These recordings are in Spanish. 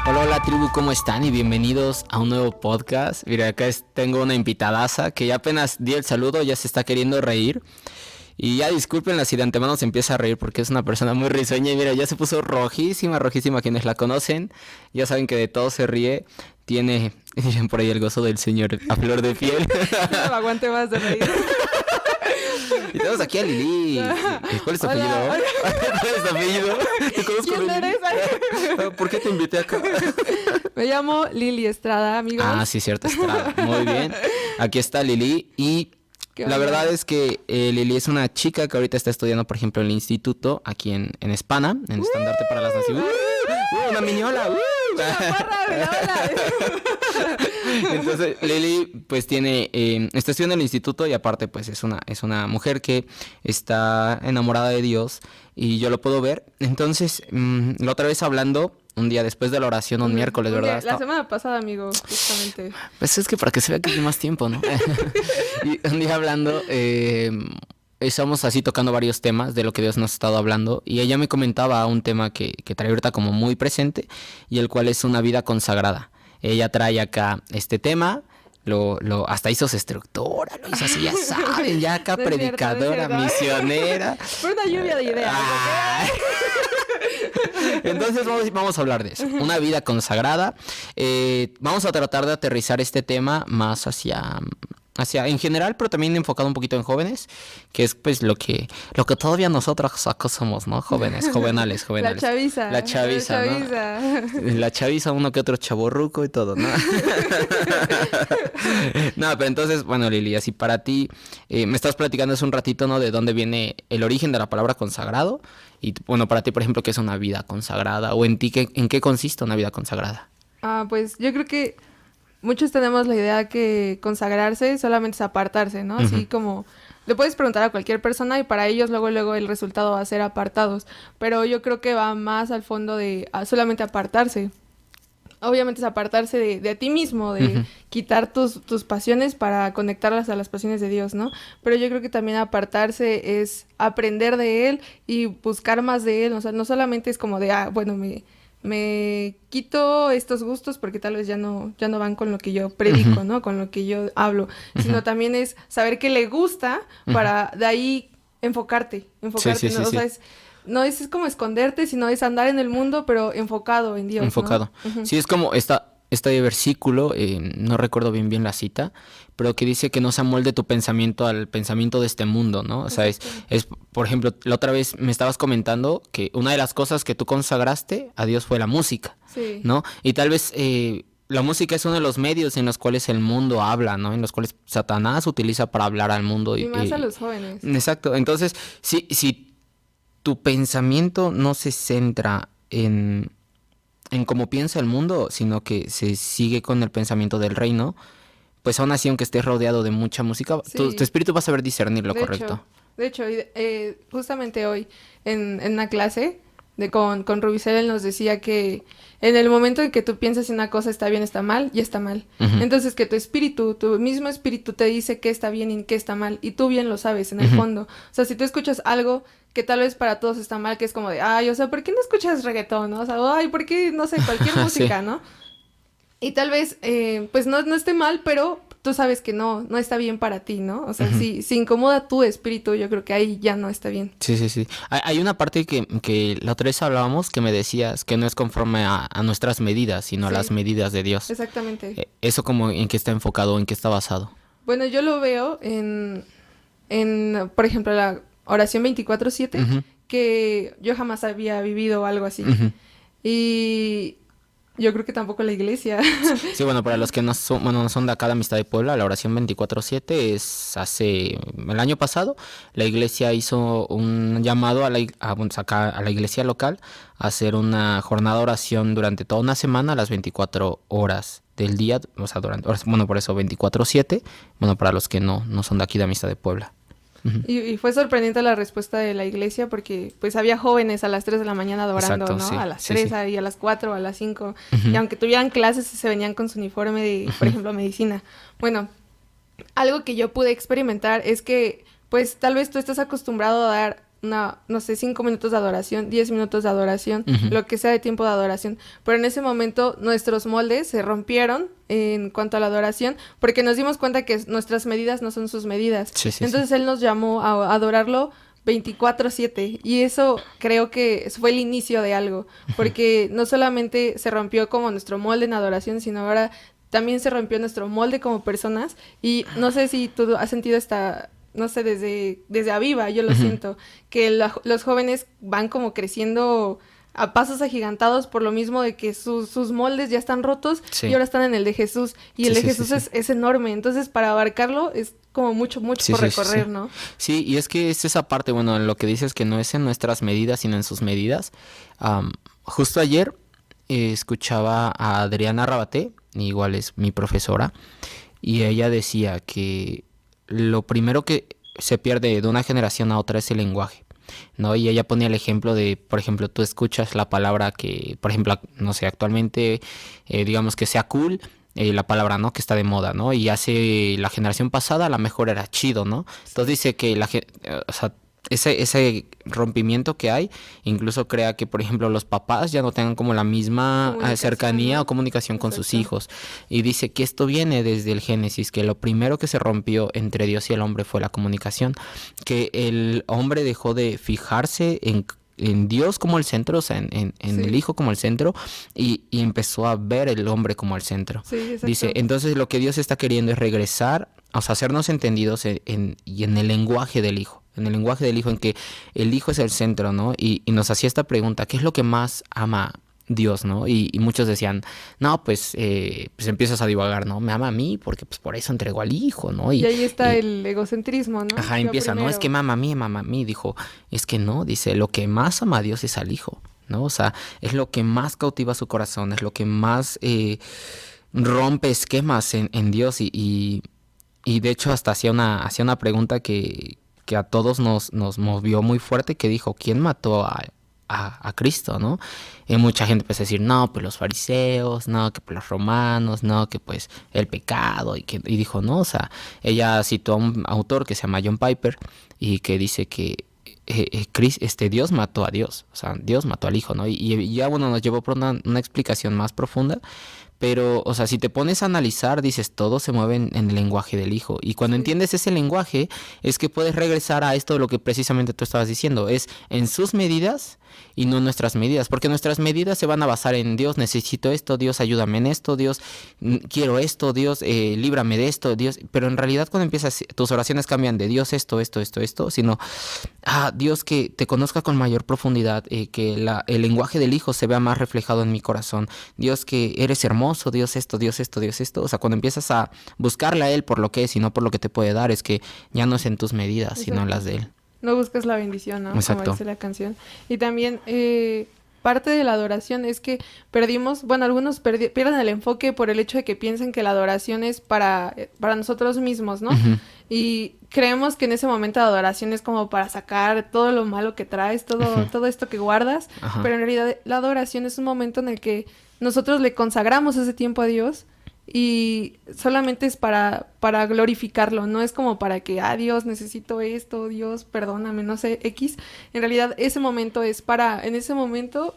Hola, hola tribu, ¿cómo están? Y bienvenidos a un nuevo podcast. Mira, acá tengo una invitadaza que ya apenas di el saludo, ya se está queriendo reír. Y ya discúlpenla si de antemano se empieza a reír porque es una persona muy risueña. Y mira, ya se puso rojísima, rojísima. Quienes la conocen ya saben que de todo se ríe. Tiene, miren por ahí el gozo del Señor a flor de piel. No me aguante más de reír. Y tenemos aquí a Lili. ¿Cuál es tu apellido? Hola. ¿Cuál es tu apellido? Te conozco ¿Quién de Lili. eres? ¿Por qué te invité acá? Me llamo Lili Estrada, amigos. Ah, sí, cierto, Estrada. Muy bien. Aquí está Lili y ¿Qué la onda? verdad es que Lili es una chica que ahorita está estudiando, por ejemplo, en el instituto aquí en Hispana, en Estandarte para las Naciones. ¡Una miñola! La porra de la ola. Entonces Lili pues está estudiando en el instituto y aparte pues es una mujer que está enamorada de Dios y yo lo puedo ver. Entonces la otra vez hablando un día después de la oración, un miércoles, ¿verdad? La semana pasada, amigo, justamente. Pues es que para que se vea que hay más tiempo, ¿no? Y un día hablando, estamos así tocando varios temas de lo que Dios nos ha estado hablando y ella me comentaba un tema que trae ahorita como muy presente y el cual es una vida consagrada. Ella trae acá este tema, hasta hizo su estructura, lo hizo así, ya saben, ya acá No es cierto, predicadora, no es cierto. misionera. Fue una lluvia de ideas. Ah. Entonces vamos a hablar de eso, una vida consagrada. Vamos a tratar de aterrizar este tema más hacia en general, pero también enfocado un poquito en jóvenes, que es pues lo que todavía nosotros acá somos, ¿no? Jóvenes, jovenales. La chaviza. La chaviza, ¿no? La chaviza, uno que otro chavorruco y todo, ¿no? No, pero entonces, bueno, Lili, así para ti, me estás platicando hace un ratito, ¿no? De dónde viene el origen de la palabra consagrado. Y bueno, para ti, por ejemplo, ¿qué es una vida consagrada? O en ti, ¿en qué consiste una vida consagrada? Pues yo creo que muchos tenemos la idea que consagrarse solamente es apartarse, ¿no? Así como le puedes preguntar a cualquier persona y para ellos luego el resultado va a ser apartados. Pero yo creo que va más al fondo de solamente apartarse. Obviamente es apartarse de ti mismo, de quitar tus pasiones para conectarlas a las pasiones de Dios, ¿no? Pero yo creo que también apartarse es aprender de Él y buscar más de Él. O sea, no solamente es como de, bueno, me quito estos gustos porque tal vez ya no van con lo que yo predico, ¿no? Con lo que yo hablo. Sino también es saber qué le gusta para de ahí enfocarte, Sí, ¿no? sí, O sea, sí. no es como esconderte, sino es andar en el mundo, pero enfocado en Dios, Enfocado. ¿no? Sí, es como este versículo, no recuerdo bien la cita, pero que dice que no se amolde tu pensamiento al pensamiento de este mundo, ¿no? O sea, es, por ejemplo, la otra vez me estabas comentando que una de las cosas que tú consagraste a Dios fue la música, Sí. ¿no? Y tal vez la música es uno de los medios en los cuales el mundo habla, ¿no? En los cuales Satanás utiliza para hablar al mundo. Y más a los jóvenes. Exacto. Entonces, si tu pensamiento no se centra en cómo piensa el mundo, sino que se sigue con el pensamiento del reino, pues aún así, aunque estés rodeado de mucha música, Sí. tu espíritu va a saber discernir lo correcto. De hecho, justamente hoy en una clase con Rubicel él nos decía que en el momento en que tú piensas si una cosa está bien, está mal, ya está mal. Entonces que tu mismo espíritu te dice qué está bien y qué está mal, y tú bien lo sabes en el fondo. O sea, si tú escuchas algo que tal vez para todos está mal, que es como de, o sea, ¿por qué no escuchas reggaetón, no? O sea, ¿por qué, no sé, cualquier música, Sí. ¿no? Y tal vez, pues no esté mal, pero tú sabes que no está bien para ti, ¿no? O sea, si incomoda tu espíritu, yo creo que ahí ya no está bien. Sí. Hay una parte que la otra vez hablábamos que me decías que no es conforme a nuestras medidas, sino a Sí. las medidas de Dios. Exactamente. Eso como en qué está enfocado, en qué está basado. Bueno, yo lo veo en por ejemplo, la oración 24/7, que yo jamás había vivido algo así. Y yo creo que tampoco la iglesia. Sí, bueno, para los que no son de acá de Amistad de Puebla, la oración 24/7 es el año pasado, la iglesia hizo un llamado a la iglesia local a hacer una jornada de oración durante toda una semana a las 24 horas del día, o sea, por eso 24/7, bueno, para los que no son de aquí de Amistad de Puebla. Y fue sorprendente la respuesta de la iglesia porque pues había jóvenes a las 3 de la mañana adorando, Exacto, ¿no? sí, A las sí, 3 sí. y a las 4, a las 5. Y aunque tuvieran clases, se venían con su uniforme de, por ejemplo, medicina. Bueno, algo que yo pude experimentar es que pues tal vez tú estás acostumbrado a dar no sé, 5 minutos de adoración, 10 minutos de adoración, lo que sea de tiempo de adoración. Pero en ese momento nuestros moldes se rompieron en cuanto a la adoración, porque nos dimos cuenta que nuestras medidas no son sus medidas. Entonces Él nos llamó a adorarlo 24/7 y eso creo que fue el inicio de algo, porque no solamente se rompió como nuestro molde en adoración, sino ahora también se rompió nuestro molde como personas. Y no sé si tú has sentido no sé, desde Aviva, yo lo siento, que los jóvenes van como creciendo a pasos agigantados por lo mismo de que sus moldes ya están rotos y ahora están en el de Jesús. Y el de Jesús es enorme, entonces para abarcarlo es como mucho por recorrer, ¿no? Sí, y es que es esa parte, bueno, lo que dices que no es en nuestras medidas, sino en sus medidas. Justo ayer escuchaba a Adriana Rabaté, igual es mi profesora, y ella decía que lo primero que se pierde de una generación a otra es el lenguaje, ¿no? Y ella ponía el ejemplo de, por ejemplo, tú escuchas la palabra que, por ejemplo, no sé, actualmente, digamos que sea cool, la palabra, ¿no? Que está de moda, ¿no? Y hace la generación pasada a lo mejor era chido, ¿no? Entonces dice que o sea, ese rompimiento que hay incluso crea que, por ejemplo, los papás ya no tengan como la misma cercanía, ¿no? O comunicación con sus hijos. Y dice que esto viene desde el Génesis, que lo primero que se rompió entre Dios y el hombre fue la comunicación, que el hombre dejó de fijarse en Dios como el centro, o sea, en el Hijo como el centro, y empezó a ver el hombre como el centro. Dice, entonces lo que Dios está queriendo es regresar, o sea, hacernos entendidos en el lenguaje del Hijo. En el lenguaje del Hijo, en que el Hijo es el centro, ¿no? Y nos hacía esta pregunta, ¿qué es lo que más ama Dios, ¿no? Y muchos decían, no, pues empiezas a divagar, ¿no? Me ama a mí porque pues por eso entregó al Hijo, ¿no? Y ahí está el egocentrismo, ¿no? Ajá, empieza, no, es que me ama a mí. Dijo, es que no, dice, lo que más ama a Dios es al Hijo, ¿no? O sea, es lo que más cautiva su corazón, es lo que más rompe esquemas en Dios. Y de hecho hasta hacía una pregunta que a todos nos movió muy fuerte, que dijo, ¿quién mató a Cristo, no? Y mucha gente empezó a decir, no, pues los fariseos, no, que pues los romanos, no, que pues el pecado, y dijo, no, o sea, ella citó a un autor que se llama John Piper, y que dice que Dios mató a Dios, o sea, Dios mató al Hijo, ¿no? Y ya, bueno, nos llevó por una explicación más profunda. Pero, o sea, si te pones a analizar, dices, todo se mueve en el lenguaje del Hijo. Y cuando entiendes ese lenguaje, es que puedes regresar a esto de lo que precisamente tú estabas diciendo. Es en sus medidas y no en nuestras medidas. Porque nuestras medidas se van a basar en Dios, necesito esto, Dios, ayúdame en esto, Dios, quiero esto, Dios, líbrame de esto, Dios. Pero en realidad cuando empiezas, tus oraciones cambian de Dios esto, sino, Dios, que te conozca con mayor profundidad, que el lenguaje del Hijo se vea más reflejado en mi corazón. Dios, que eres hermoso. Dios esto. O sea, cuando empiezas a buscarle a Él por lo que es y no por lo que te puede dar, es que ya no es en tus medidas, sino en las de Él. No buscas la bendición, ¿no? Exacto. Como dice la canción. Y también parte de la adoración es que algunos pierden el enfoque por el hecho de que piensan que la adoración es para nosotros mismos, ¿no? Uh-huh. Y creemos que en ese momento de adoración es como para sacar todo lo malo que traes, todo esto que guardas, uh-huh. Pero en realidad la adoración es un momento en el que nosotros le consagramos ese tiempo a Dios y solamente es para glorificarlo, no es como para que, Dios, necesito esto, Dios, perdóname, no sé, X. En realidad ese momento es en ese momento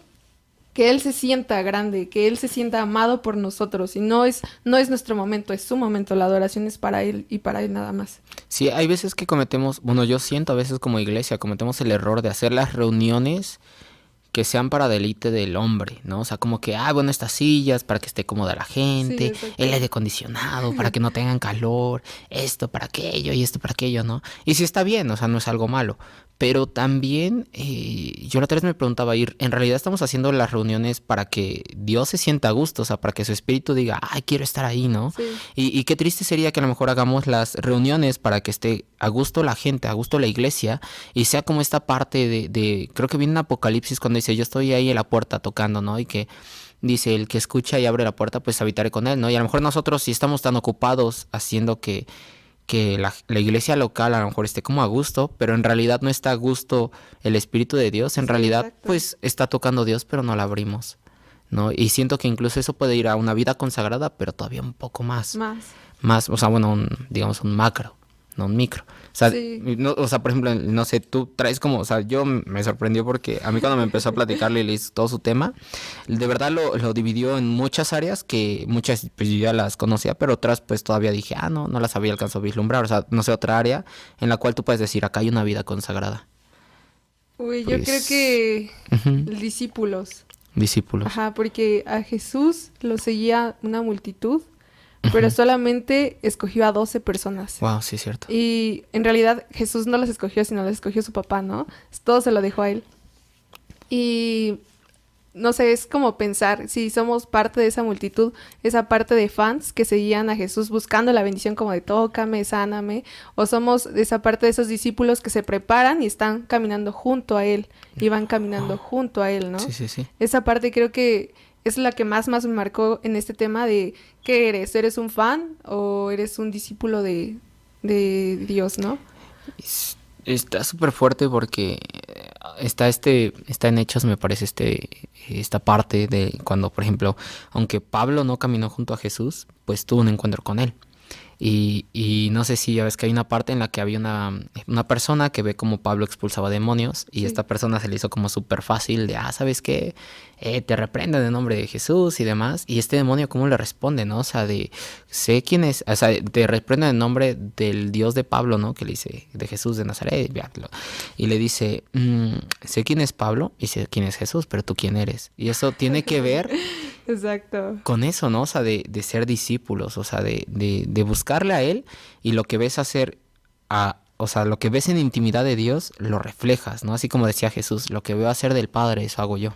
que Él se sienta grande, que Él se sienta amado por nosotros y no es nuestro momento, es su momento, la adoración es para Él y para Él nada más. Sí, hay veces que yo siento a veces como iglesia, cometemos el error de hacer las reuniones que sean para deleite del hombre, ¿no? O sea, como que, estas sillas para que esté cómoda la gente, el aire acondicionado para que no tengan calor, esto para aquello y esto para aquello, ¿no? Y sí está bien, o sea, no es algo malo. Pero también, yo la otra vez me preguntaba, en realidad estamos haciendo las reuniones para que Dios se sienta a gusto, o sea, para que su espíritu diga, quiero estar ahí, ¿no? Sí. Y qué triste sería que a lo mejor hagamos las reuniones para que esté a gusto la gente, a gusto la iglesia, y sea como esta parte de creo que viene en Apocalipsis cuando dice, yo estoy ahí en la puerta tocando, ¿no? Y que dice, el que escucha y abre la puerta, pues habitaré con él, ¿no? Y a lo mejor nosotros sí estamos tan ocupados haciendo que la iglesia local a lo mejor esté como a gusto, pero en realidad no está a gusto el Espíritu de Dios, en realidad exacto. Pues está tocando Dios, pero no la abrimos, ¿no? Y siento que incluso eso puede ir a una vida consagrada, pero todavía un poco más, o sea, bueno, digamos un macro, no un micro, O sea, Sí. no, o sea, por ejemplo, no sé, tú traes como, o sea, yo me sorprendió porque a mí cuando me empezó a platicarle y le hizo todo su tema, de verdad lo dividió en muchas áreas que muchas pues yo ya las conocía, pero otras pues todavía dije, no las había alcanzado a vislumbrar. O sea, no sé, otra área en la cual tú puedes decir, acá hay una vida consagrada. Uy, yo creo Pues, que ujú, discípulos. discípulos. Ajá, porque a Jesús lo seguía una multitud, pero Ujú. solamente escogió a 12 personas. Wow, sí es cierto. Y en realidad Jesús no los escogió, sino los escogió su papá, ¿no? Todo se lo dejó a él. Y no sé, es como pensar, si somos parte de esa multitud, esa parte de fans que seguían a Jesús buscando la bendición como de tócame, sáname, o somos de esa parte de esos discípulos que se preparan y están caminando junto a Él, y van caminando junto a Él, Sí, ¿no? sí, sí. Esa parte creo que es la que más me marcó en este tema de ¿qué eres? ¿Eres un fan o eres un discípulo de Dios, ¿no? Está súper fuerte porque está en Hechos, me parece, esta parte de cuando, por ejemplo, aunque Pablo no caminó junto a Jesús, pues tuvo un encuentro con él. Y no sé si ya ves que hay una parte en la que había una persona que ve como Pablo expulsaba demonios y Sí. esta persona se le hizo como súper fácil de, ¿sabes qué? Te reprenden en nombre de Jesús y demás. Y este demonio, ¿cómo le responde, no? O sea, sé quién es, o sea, te reprenden en nombre del Dios de Pablo, ¿no? Que le dice, de Jesús de Nazaret, y le dice, sé quién es Pablo y sé quién es Jesús, pero tú quién eres. Y eso tiene que ver Exacto. con eso, ¿no? O sea, de ser discípulos, o sea, de buscarle a Él y lo que ves hacer, o sea, lo que ves en intimidad de Dios, lo reflejas, ¿no? Así como decía Jesús, lo que veo hacer del Padre, eso hago yo,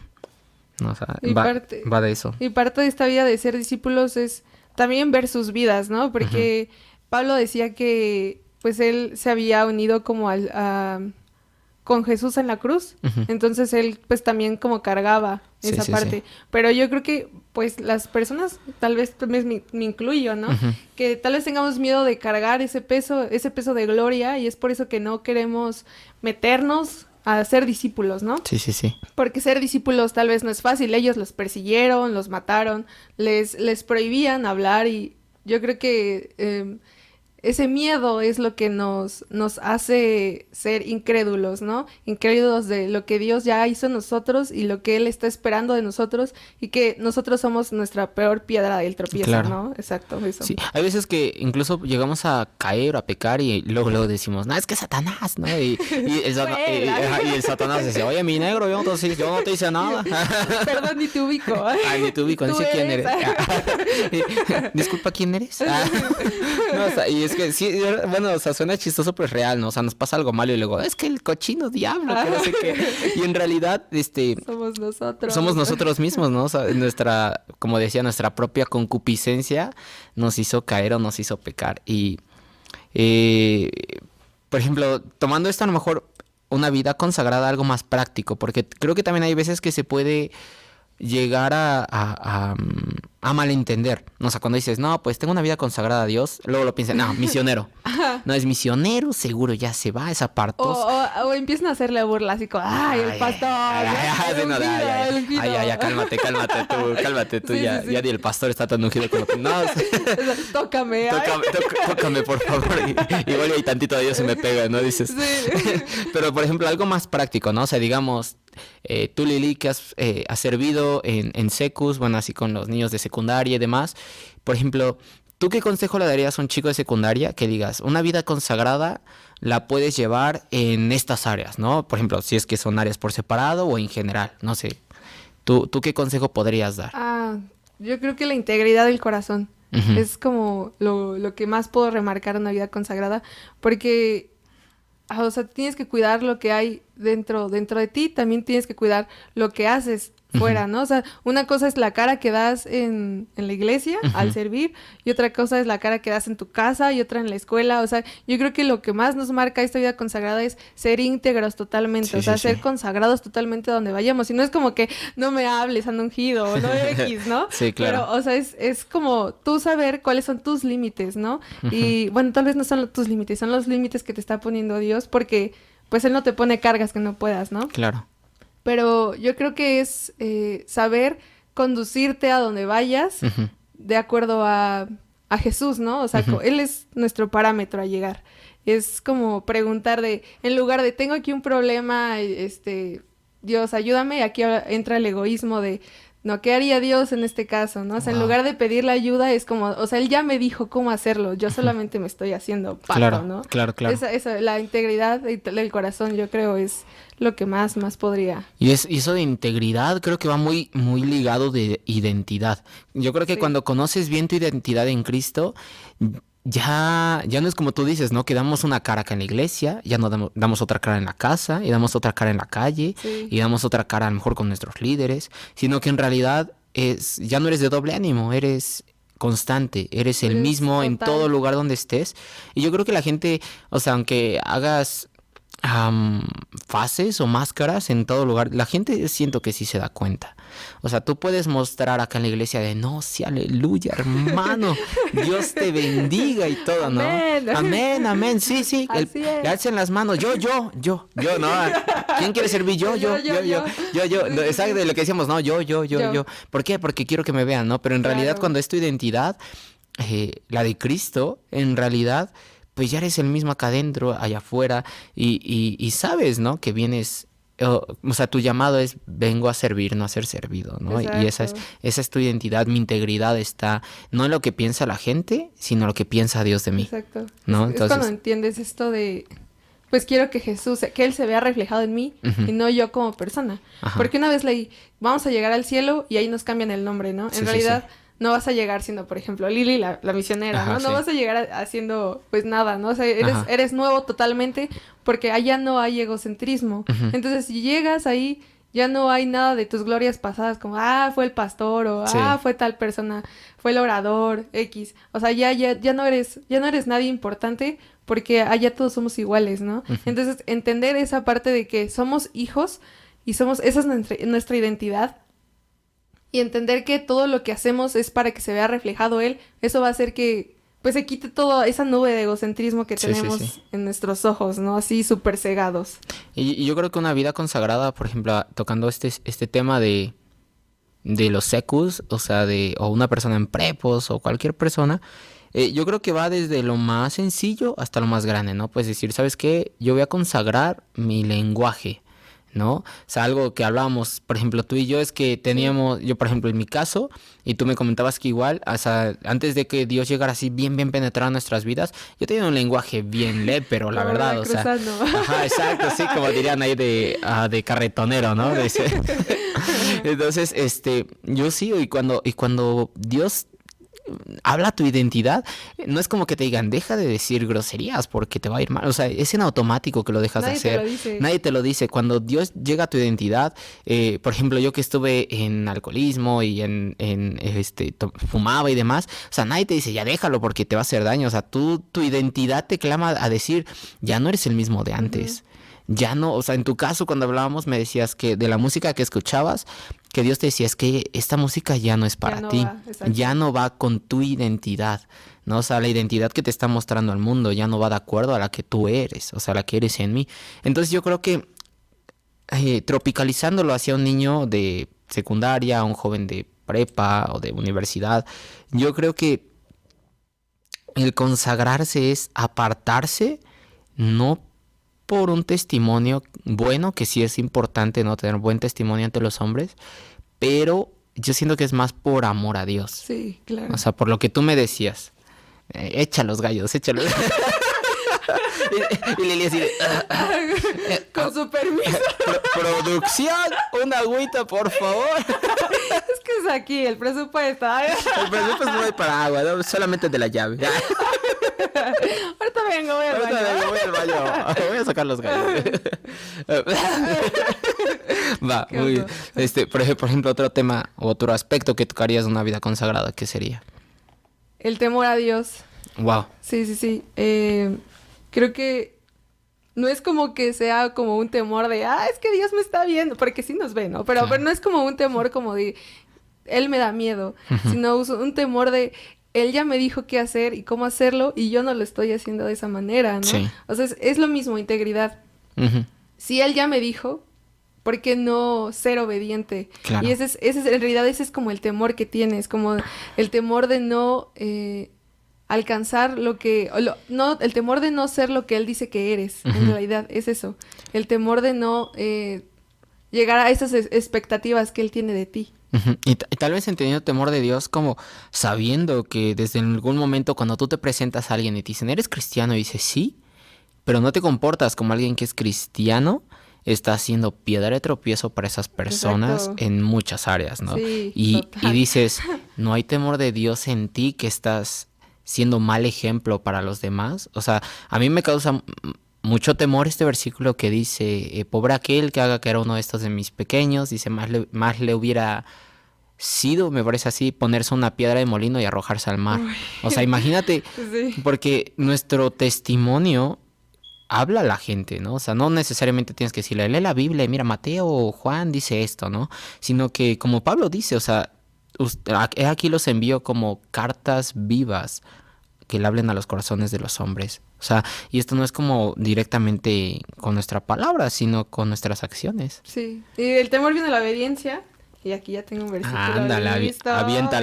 ¿no? O sea, Y parte, va de eso. y parte de esta vida de ser discípulos es también ver sus vidas, ¿no? Ujú, Porque Pablo decía que pues él se había unido como con Jesús en la cruz. ujú. Entonces él pues también como cargaba Sí, esa sí, sí. parte. Pero yo creo que pues las personas, tal vez también me incluyo, ¿no? Ujú. Que tal vez tengamos miedo de cargar ese peso de gloria y es por eso que no queremos meternos a ser discípulos, ¿no? Sí, sí, sí. Porque ser discípulos tal vez no es fácil. Ellos los persiguieron, los mataron, les prohibían hablar y yo creo que ese miedo es lo que nos hace ser incrédulos, ¿no? Incrédulos de lo que Dios ya hizo en nosotros y lo que Él está esperando de nosotros y que nosotros somos nuestra peor piedra del tropiezo, Claro. ¿no? Exacto, eso. Sí, hay veces que incluso llegamos a caer o a pecar y luego decimos, no, es que Satanás, ¿no? Fuera. Y el Satanás dice, oye, mi negro, yo no te hice nada. Perdón, ni te ubico. Ay, ni te ubico, Tú dice quién eres. eres. Disculpa, ¿quién eres? No, o sea, y es que sí, bueno, o sea, suena chistoso, pero es real, ¿no? O sea, nos pasa algo malo y luego, es que el cochino diablo, que no sé qué. Y en realidad, Somos nosotros. somos nosotros mismos, ¿no? O sea, como decía, nuestra propia concupiscencia nos hizo caer o nos hizo pecar. Y, eh, por ejemplo, tomando esto a lo mejor una vida consagrada a algo más práctico, porque creo que también hay veces que se puede llegar a malentender. O sea, cuando dices, no, pues tengo una vida consagrada a Dios, luego lo piensas, no, misionero. No es misionero, seguro ya se va, es O, apartos. o empiezan a hacerle burla así como, ay, el pastor, Sí, el no, ungido, el ungido. cálmate tú, Sí, ya, sí, sí. ya ni el pastor está tan ungido como tú. No, Tócame, ay. tócame, por favor. Igual y tantito de Dios se me pega, ¿no? Dices. Sí. Pero, por ejemplo, algo más práctico, ¿no? O sea, digamos, tú, Lili, que has servido en Secus, bueno, así con los niños de secundaria y demás. Por ejemplo, ¿tú qué consejo le darías a un chico de secundaria que digas, una vida consagrada la puedes llevar en estas áreas, ¿no? Por ejemplo, si es que son áreas por separado o en general, no sé. ¿Tú qué consejo podrías dar? Yo creo que la integridad del corazón Ujú. es como lo que más puedo remarcar en una vida consagrada, porque, o sea, tienes que cuidar lo que hay dentro de ti, también tienes que cuidar lo que haces fuera, ¿no? O sea, una cosa es la cara que das en la iglesia al servir y otra cosa es la cara que das en tu casa y otra en la escuela. O sea, yo creo que lo que más nos marca esta vida consagrada es ser íntegros totalmente, Sí, o sea, sí, ser sí. consagrados totalmente donde vayamos. Y no es como que no me hables, ando ungido, o no X, ¿no? Sí, claro. Pero, o sea, es como tú saber cuáles son tus límites, ¿no? Y bueno, tal vez no son tus límites, son los límites que te está poniendo Dios porque pues Él no te pone cargas que no puedas, ¿no? Claro. Pero yo creo que es saber conducirte a donde vayas de acuerdo a Jesús, ¿no? O sea, Él es nuestro parámetro a llegar. Es como preguntar en lugar de, tengo aquí un problema, Dios, ayúdame, y aquí entra el egoísmo de, no, ¿qué haría Dios en este caso, no? O sea, en lugar de pedirle ayuda es como, o sea, Él ya me dijo cómo hacerlo, yo solamente me estoy haciendo pato, Claro, ¿no? claro. La integridad del corazón, yo creo, es lo que más podría. Y eso de integridad creo que va muy, muy ligado de identidad. Yo creo que Sí. cuando conoces bien tu identidad en Cristo, ya no es como tú dices, ¿no? Que damos una cara acá en la iglesia, ya no damos otra cara en la casa, y damos otra cara en la calle, Sí. y damos otra cara a lo mejor con nuestros líderes, sino que en realidad ya no eres de doble ánimo, eres constante, eres el Eres mismo en total. todo lugar donde estés. Y yo creo que la gente, o sea, aunque hagas fases o máscaras en todo lugar, la gente siento que sí se da cuenta. O sea, tú puedes mostrar acá en la iglesia de no, sí, aleluya, hermano, Dios te bendiga y todo, ¿no? Amén. Amén, sí, Así es. le alcen las manos, yo, no, ¿quién quiere servir? Yo. Exacto, lo que decíamos, no, yo. ¿Por qué? Porque quiero que me vean, ¿no? Pero en realidad Claro. cuando es tu identidad, la de Cristo, en realidad pues ya eres el mismo acá adentro, allá afuera, y sabes, ¿no? Que vienes, o sea, tu llamado es vengo a servir, no a ser servido, ¿no? Y esa es tu identidad, mi integridad está no en lo que piensa la gente, sino en lo que piensa Dios de mí. Exacto. ¿No? Es Entonces, cuando entiendes esto de, pues quiero que que Él se vea reflejado en mí y no yo como persona. Ajá. Porque una vez leí, vamos a llegar al cielo y ahí nos cambian el nombre, ¿no? Sí, En sí, realidad sí. no vas a llegar siendo, por ejemplo, Lili, la misionera, Ajá, ¿no? No sí. vas a llegar haciendo, pues nada, ¿no? O sea, Ajá. eres nuevo totalmente porque allá no hay egocentrismo. Entonces, si llegas ahí, ya no hay nada de tus glorias pasadas, como, fue el pastor, o, Sí. fue tal persona, fue el orador, X. O sea, ya no eres nadie importante porque allá todos somos iguales, ¿no? Entonces, entender esa parte de que somos hijos y esa es nuestra identidad. Y entender que todo lo que hacemos es para que se vea reflejado Él, eso va a hacer que pues se quite toda esa nube de egocentrismo que Sí, tenemos sí. en nuestros ojos, ¿no? Así súper cegados. Y yo creo que una vida consagrada, por ejemplo, tocando este tema de los secus, o sea, o una persona en prepos o cualquier persona, yo creo que va desde lo más sencillo hasta lo más grande, ¿no? Pues decir, ¿sabes qué? Yo voy a consagrar mi lenguaje, ¿no? O sea, algo que hablábamos, por ejemplo, tú y yo, es que teníamos, yo por ejemplo en mi caso, y tú me comentabas que igual, o sea, antes de que Dios llegara así bien penetrado en nuestras vidas, yo tenía un lenguaje bien lépero, la verdad, o sea. Cruzando. Ajá, exacto, sí, como dirían ahí de carretonero, ¿no? Entonces, yo sí, y cuando Dios habla tu identidad, no es como que te digan, deja de decir groserías porque te va a ir mal. O sea, es en automático que lo dejas de hacer. Nadie te lo dice. Cuando Dios llega a tu identidad, por ejemplo, yo que estuve en alcoholismo y fumaba y demás, o sea, nadie te dice, ya déjalo porque te va a hacer daño. O sea, tu identidad te clama a decir, ya no eres el mismo de antes. Ya no, o sea, en tu caso cuando hablábamos me decías que de la música que escuchabas, que Dios te decía, es que esta música ya no es para ti, ya no va con tu identidad, ¿no? O sea, la identidad que te está mostrando al mundo ya no va de acuerdo a la que tú eres, o sea, la que eres en mí. Entonces yo creo que tropicalizándolo hacia un niño de secundaria, un joven de prepa o de universidad, yo creo que el consagrarse es apartarse, no por un testimonio bueno, que sí es importante, ¿no? Tener buen testimonio ante los hombres, pero yo siento que es más por amor a Dios. Sí, claro. O sea, por lo que tú me decías. Echa los gallos, échalos. y Lili así de, con su permiso. Producción, una agüita, por favor. Es que es aquí el presupuesto. El presupuesto no hay para agua, ¿no? Solamente de la llave. Ahorita vengo, voy al baño. Voy a sacar los gallos. Va, muy bien. Por ejemplo, otro tema, otro aspecto que tocarías de una vida consagrada, ¿qué sería? El temor a Dios. Wow. Sí. Creo que no es como que sea como un temor de, es que Dios me está viendo, porque sí nos ve, ¿no? Pero no es como un temor como de, Él me da miedo, sino un temor de, Él ya me dijo qué hacer y cómo hacerlo y yo no lo estoy haciendo de esa manera, ¿no? Sí. O sea, es lo mismo, integridad. Si Él ya me dijo, ¿por qué no ser obediente? Claro. Y en realidad ese es como el temor que tienes, como el temor de no alcanzar lo que, no, el temor de no ser lo que él dice que eres, en realidad, es eso. El temor de no llegar a esas expectativas que él tiene de ti. Y tal vez entendiendo temor de Dios como sabiendo que desde algún momento cuando tú te presentas a alguien y te dicen, ¿eres cristiano? Y dices, sí, pero no te comportas como alguien que es cristiano, está siendo piedra de tropiezo para esas personas. Exacto. En muchas áreas, ¿no? Sí, y dices, no hay temor de Dios en ti, que estás siendo mal ejemplo para los demás. O sea, a mí me causa mucho temor este versículo que dice, pobre aquel que haga caer a uno de estos de mis pequeños. Dice, más le hubiera sido, me parece así, ponerse una piedra de molino y arrojarse al mar. Uy. O sea, imagínate, sí. Porque nuestro testimonio habla a la gente, ¿no? O sea, no necesariamente tienes que decirle, lee la Biblia y mira, Mateo o Juan dice esto, ¿no? Sino que, como Pablo dice, o sea, aquí los envío como cartas vivas que le hablen a los corazones de los hombres. O sea, y esto no es como directamente con nuestra palabra, sino con nuestras acciones. Sí, y el temor viene de la obediencia. Y aquí ya tengo un versículo. Ándale, avienta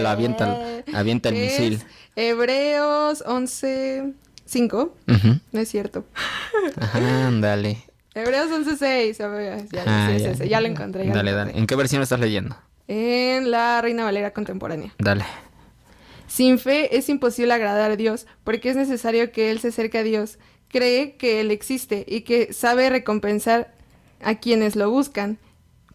el misil. Hebreos 11:5. No es cierto. Ándale. Hebreos 11:6. Ya lo encontré. Dale. ¿En qué versión lo estás leyendo? En la Reina Valera contemporánea. Dale. Sin fe es imposible agradar a Dios, porque es necesario que Él se acerque a Dios. Cree que Él existe y que sabe recompensar a quienes lo buscan.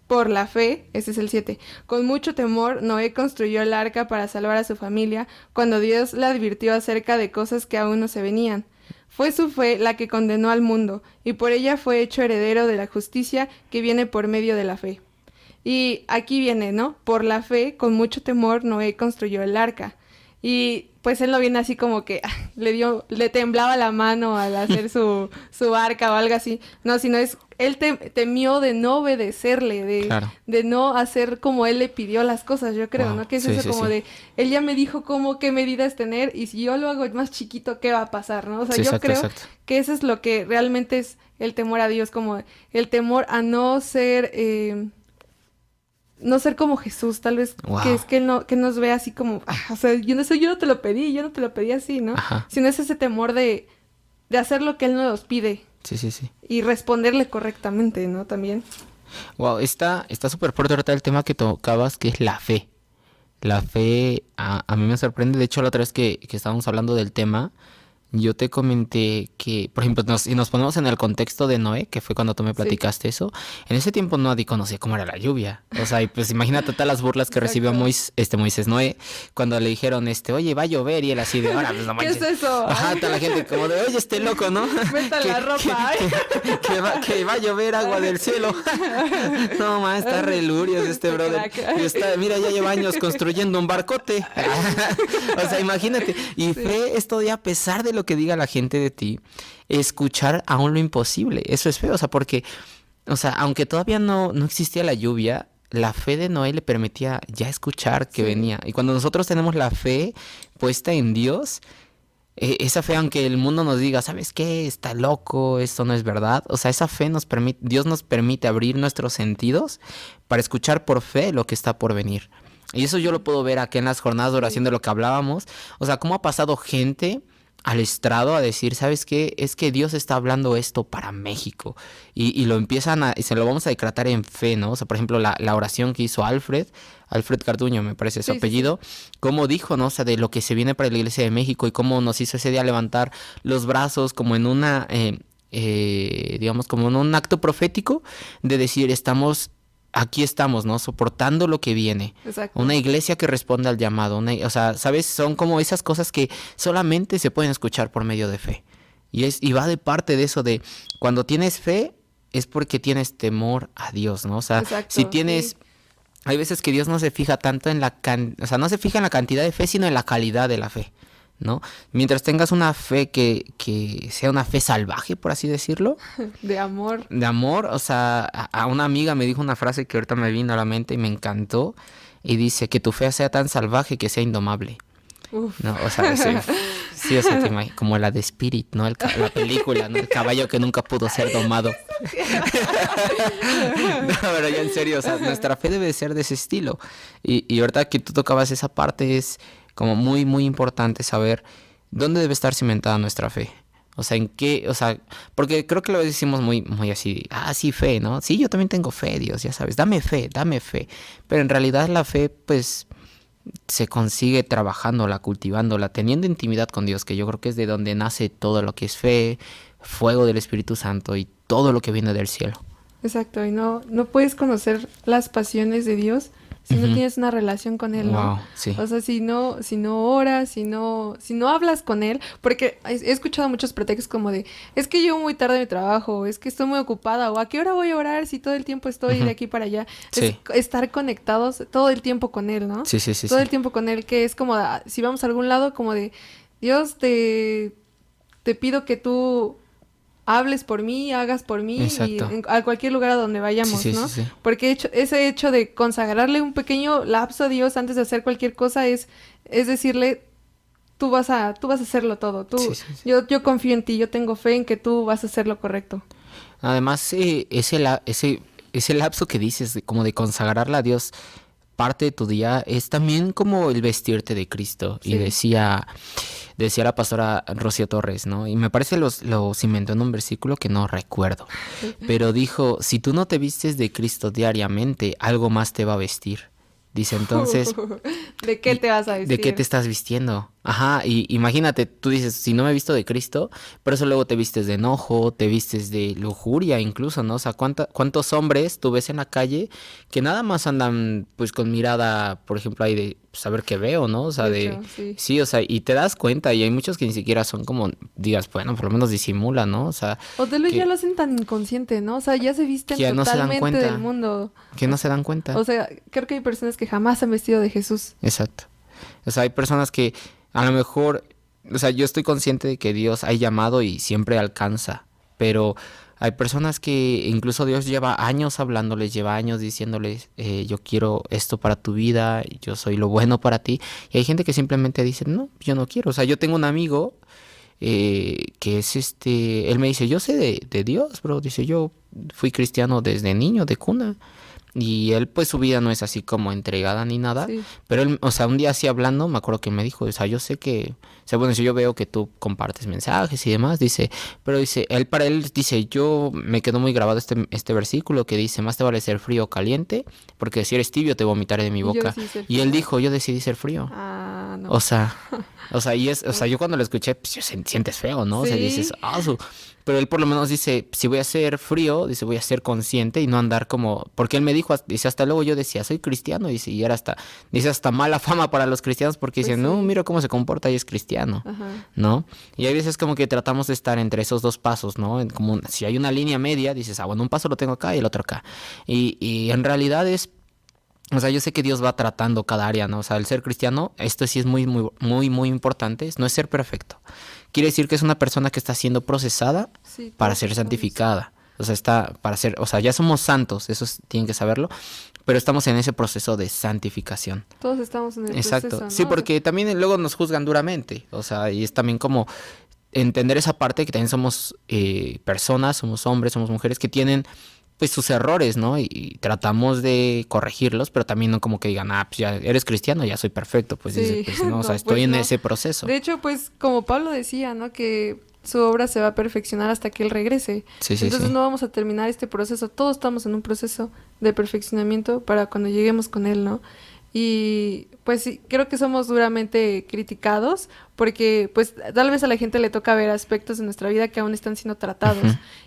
Por la fe, ese es el 7, con mucho temor Noé construyó el arca para salvar a su familia cuando Dios le advirtió acerca de cosas que aún no se venían. Fue su fe la que condenó al mundo, y por ella fue hecho heredero de la justicia que viene por medio de la fe. Y aquí viene, ¿no? Por la fe, con mucho temor Noé construyó el arca. Y pues él no viene así como que le temblaba la mano al hacer su arca o algo así. No, sino él temió de no obedecerle, de no hacer como él le pidió las cosas, yo creo, ¿no? Que es eso como de, él ya me dijo qué medidas tener, y si yo lo hago más chiquito, ¿qué va a pasar, no? O sea, yo creo que eso es lo que realmente es el temor a Dios, como el temor a no ser... no ser como Jesús, tal vez, que es que nos vea así como, o sea, yo no te lo pedí así, ¿no? Ajá. Sino es ese temor de hacer lo que Él nos pide. Sí. Y responderle correctamente, ¿no? También. Wow, está súper fuerte ahorita el tema que tocabas, que es la fe. La fe, a mí me sorprende, de hecho la otra vez que estábamos hablando del tema, yo te comenté que, por ejemplo, si nos ponemos en el contexto de Noé, que fue cuando tú me platicaste eso, en ese tiempo nadie conocía cómo era la lluvia. O sea, y pues imagínate todas las burlas que recibió Moisés Noé cuando le dijeron, oye, va a llover, y él así de, ahora, pues no manches. ¿Qué es eso? Ajá, toda la gente como de, oye, este loco, ¿no? Venta la ropa, que va a llover agua del cielo. No, man, está re lurios este brother. Mira, ya lleva años construyendo un barcote. O sea, imagínate. Y fe es todavía, a pesar de lo que diga la gente de ti, escuchar aún lo imposible. Eso es feo, o sea, porque, o sea, aunque todavía no existía la lluvia, la fe de Noé le permitía ya escuchar que venía. Y cuando nosotros tenemos la fe puesta en Dios, esa fe, aunque el mundo nos diga, ¿sabes qué? Está loco, esto no es verdad. O sea, esa fe Dios nos permite abrir nuestros sentidos para escuchar por fe lo que está por venir. Y eso yo lo puedo ver aquí en las jornadas de oración de lo que hablábamos. O sea, cómo ha pasado gente al estrado a decir, ¿sabes qué? Es que Dios está hablando esto para México. Y lo empiezan y se lo vamos a decretar en fe, ¿no? O sea, por ejemplo, la oración que hizo Alfred Garduño, me parece su apellido, cómo dijo, ¿no? O sea, de lo que se viene para la Iglesia de México y cómo nos hizo ese día levantar los brazos como en una, digamos, como en un acto profético de decir, aquí estamos, ¿no? Soportando lo que viene. Exacto. Una iglesia que responde al llamado. O sea, ¿sabes? Son como esas cosas que solamente se pueden escuchar por medio de fe. Y va de parte de eso de cuando tienes fe es porque tienes temor a Dios, ¿no? O sea, si tienes... Sí. Hay veces que Dios no se fija tanto en o sea, no se fija en la cantidad de fe, sino en la calidad de la fe, ¿no? Mientras tengas una fe que sea una fe salvaje, por así decirlo. De amor. De amor, o sea, a una amiga me dijo una frase que ahorita me vino a la mente y me encantó. Y dice, que tu fe sea tan salvaje que sea indomable. Uf. No, o sea, sí, o sea, como la de Spirit, ¿no? La película, ¿no? El caballo que nunca pudo ser domado. No, pero ya en serio, o sea, nuestra fe debe ser de ese estilo. Y ahorita que tú tocabas esa parte es como muy, muy importante saber ¿dónde debe estar cimentada nuestra fe? O sea, ¿en qué? O sea, porque creo que lo decimos muy, muy así, sí, fe, ¿no? Sí, yo también tengo fe, Dios, ya sabes, dame fe, dame fe. Pero en realidad la fe, pues, se consigue trabajándola, cultivándola, teniendo intimidad con Dios, que yo creo que es de donde nace todo lo que es fe, fuego del Espíritu Santo y todo lo que viene del cielo. Exacto, y no puedes conocer las pasiones de Dios si no tienes una relación con Él, ¿no? Wow, sí. O sea, si no oras, si no hablas con Él, porque he escuchado muchos pretextos como de, es que llego muy tarde a mi trabajo, es que estoy muy ocupada, o ¿a qué hora voy a orar si todo el tiempo estoy de aquí para allá? Sí. Es estar conectados todo el tiempo con Él, ¿no? Sí. Todo el tiempo con Él, que es como, si vamos a algún lado, como de, Dios, te pido que tú hables por mí, hagas por mí. Exacto. Y a cualquier lugar a donde vayamos, ¿no? Sí. Porque ese hecho de consagrarle un pequeño lapso a Dios antes de hacer cualquier cosa es decirle, tú vas a hacerlo todo. Sí. Yo confío en ti, yo tengo fe en que tú vas a hacer lo correcto. Además, ese lapso que dices, como de consagrarla a Dios, parte de tu día, es también como el vestirte de Cristo. Sí. Y decía la pastora Rocío Torres, ¿no? Y me parece lo cimentó en un versículo que no recuerdo. Pero dijo, si tú no te vistes de Cristo diariamente, algo más te va a vestir. Dice, entonces... ¿De qué te vas a vestir? ¿De qué te estás vistiendo? Ajá, y imagínate, tú dices, si no me he visto de Cristo, pero eso luego te vistes de enojo, te vistes de lujuria incluso, ¿no? O sea, ¿cuántos hombres tú ves en la calle que nada más andan pues con mirada, por ejemplo, ahí de saber qué veo, ¿no? O sea, hecho, sí, o sea, y te das cuenta, y hay muchos que ni siquiera son como, digas, bueno, por lo menos disimula, ¿no? O sea... O tal vez ya lo hacen tan inconsciente, ¿no? O sea, ya se visten que no totalmente del mundo. Que no se dan cuenta. O sea, creo que hay personas que jamás han vestido de Jesús. Exacto. O sea, hay personas que a lo mejor, o sea, yo estoy consciente de que Dios ha llamado y siempre alcanza, pero hay personas que incluso Dios lleva años hablándoles, lleva años diciéndoles, yo quiero esto para tu vida, yo soy lo bueno para ti, y hay gente que simplemente dice, no, yo no quiero. O sea, yo tengo un amigo que es él me dice, yo sé de Dios, bro, dice, yo fui cristiano desde niño, de cuna. Y él, pues, su vida no es así como entregada ni nada. Sí. Pero él, o sea, un día así hablando, me acuerdo que me dijo, o sea, yo sé que... O sea, bueno, si yo veo que tú compartes mensajes y demás, dice... Pero dice, para él, dice, yo me quedó muy grabado este versículo que dice, más te vale ser frío o caliente, porque si eres tibio te vomitaré de mi boca. Y él dijo, yo decidí ser frío. Ah, no. O sea, yo cuando lo escuché, pues, sientes feo, ¿no? Sí. O sea, dices, pero él por lo menos dice, si voy a ser frío, dice, voy a ser consciente y no andar como... Porque él me dijo, dice, hasta luego yo decía, soy cristiano, dice, y era hasta mala fama para los cristianos porque dicen, no, mira cómo se comporta y es cristiano, ¿no? Y hay veces como que tratamos de estar entre esos dos pasos, ¿no? Como si hay una línea media, dices, bueno, un paso lo tengo acá y el otro acá. Y en realidad es... O sea, yo sé que Dios va tratando cada área, ¿no? O sea, el ser cristiano, esto sí es muy, muy, muy, muy importante, no es ser perfecto. Quiere decir que es una persona que está siendo procesada para ser santificada. O sea, ya somos santos, eso tienen que saberlo, pero estamos en ese proceso de santificación. Todos estamos en el Exacto. proceso, ¿no? Sí, porque también luego nos juzgan duramente, o sea, y es también como entender esa parte que también somos personas, somos hombres, somos mujeres que tienen pues sus errores, ¿no? Y tratamos de corregirlos, pero también no como que digan, pues ya eres cristiano, ya soy perfecto, pues sí. dice, pues no, no, o sea, estoy pues en no. ese proceso. De hecho, pues como Pablo decía, ¿no? Que su obra se va a perfeccionar hasta que él regrese. Entonces no vamos a terminar este proceso, todos estamos en un proceso de perfeccionamiento para cuando lleguemos con él, ¿no? Y pues sí, creo que somos duramente criticados porque pues tal vez a la gente le toca ver aspectos de nuestra vida que aún están siendo tratados.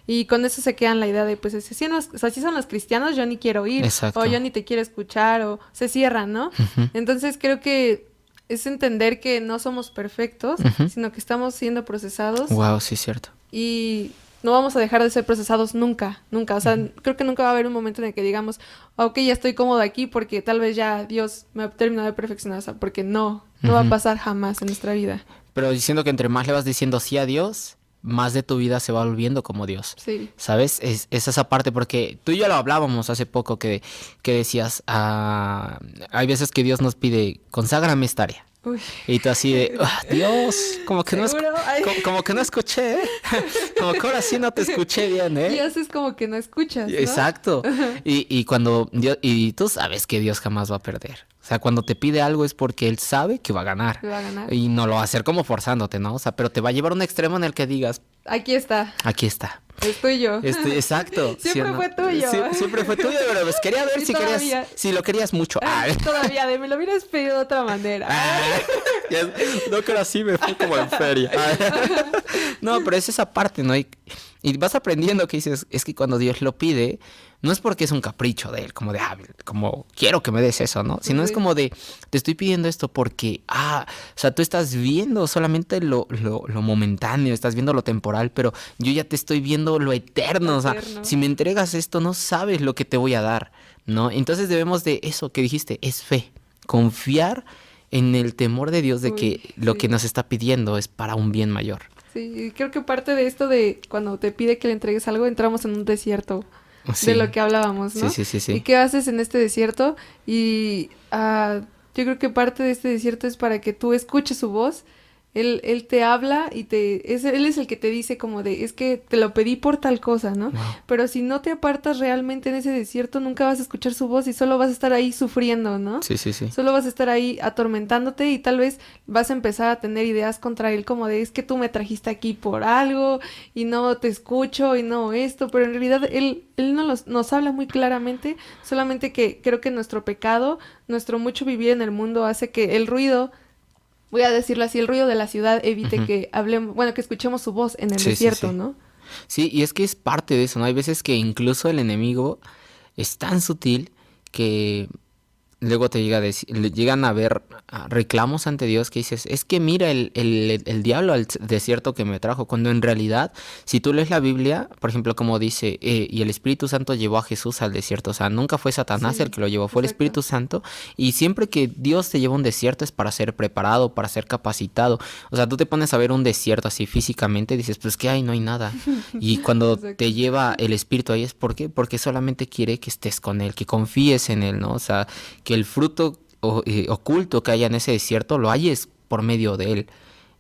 Y con eso se quedan la idea de pues si son los cristianos yo ni quiero ir. Exacto. O yo ni te quiero escuchar o se cierran, ¿no? Entonces creo que es entender que no somos perfectos, sino que estamos siendo procesados. Wow, sí, cierto. Y no vamos a dejar de ser procesados nunca. O sea, creo que nunca va a haber un momento en el que digamos, ok, ya estoy cómodo aquí porque tal vez ya Dios me ha terminado de perfeccionar. O sea, porque no va a pasar jamás en nuestra vida. Pero diciendo que entre más le vas diciendo sí a Dios, más de tu vida se va volviendo como Dios. Sí. ¿Sabes? Es esa parte, porque tú y yo lo hablábamos hace poco, que decías, hay veces que Dios nos pide, conságrame esta área. Uy. Y tú así de, Dios, como que no escuché, como que ahora sí no te escuché bien, Y haces como que no escuchas, ¿no? Exacto. Y cuando Dios, y tú sabes que Dios jamás va a perder. O sea, cuando te pide algo es porque Él sabe que va a ganar. Va a ganar. Y no lo va a hacer como forzándote, ¿no? O sea, pero te va a llevar a un extremo en el que digas, Aquí está. aquí está. Es tuyo. Exacto. ¿sí Siempre o no? fue tuyo. Siempre fue tuyo, pero pues quería ver Y si todavía. querías, si lo querías mucho. Todavía, me lo hubieras pedido de otra manera. No, que así me fue como en feria. No, pero es esa parte, ¿no? Y vas aprendiendo que dices, es que cuando Dios lo pide, no es porque es un capricho de Él, como de, como quiero que me des eso, ¿no? Sino es como de, te estoy pidiendo esto porque, o sea, tú estás viendo solamente lo momentáneo, estás viendo lo temporal, pero yo ya te estoy viendo lo eterno. O sea, si me entregas esto, no sabes lo que te voy a dar, ¿no? Entonces debemos de eso que dijiste, es fe, confiar en el temor de Dios de que lo que nos está pidiendo es para un bien mayor. Sí, creo que parte de esto de cuando te pide que le entregues algo, entramos en un desierto. Sí. De lo que hablábamos, ¿no? Sí. ¿Y qué haces en este desierto? Y yo creo que parte de este desierto es para que tú escuches su voz. Él te habla y él es el que te dice como de, es que te lo pedí por tal cosa, ¿no? Wow. Pero si no te apartas realmente en ese desierto, nunca vas a escuchar su voz y solo vas a estar ahí sufriendo, ¿no? Sí. Solo vas a estar ahí atormentándote y tal vez vas a empezar a tener ideas contra él como de, es que tú me trajiste aquí por algo y no te escucho y no esto, pero en realidad él nos habla muy claramente, solamente que creo que nuestro pecado, nuestro mucho vivir en el mundo hace que el ruido, voy a decirlo así, el ruido de la ciudad evite que hablemos, que escuchemos su voz en el desierto, ¿no? Sí, y es que es parte de eso, ¿no? Hay veces que incluso el enemigo es tan sutil que luego te llegan a ver reclamos ante Dios que dices, es que mira el diablo al desierto que me trajo, cuando en realidad, si tú lees la Biblia, por ejemplo, como dice, y el Espíritu Santo llevó a Jesús al desierto, o sea, nunca fue Satanás el que lo llevó, fue el Espíritu Santo, y siempre que Dios te lleva a un desierto es para ser preparado, para ser capacitado. O sea, tú te pones a ver un desierto así físicamente y dices, pues que hay, no hay nada. Y cuando te lleva el Espíritu ahí es ¿por qué? Porque solamente quiere que estés con Él, que confíes en Él, ¿no? O sea, que el fruto oculto que haya en ese desierto lo halles por medio de Él.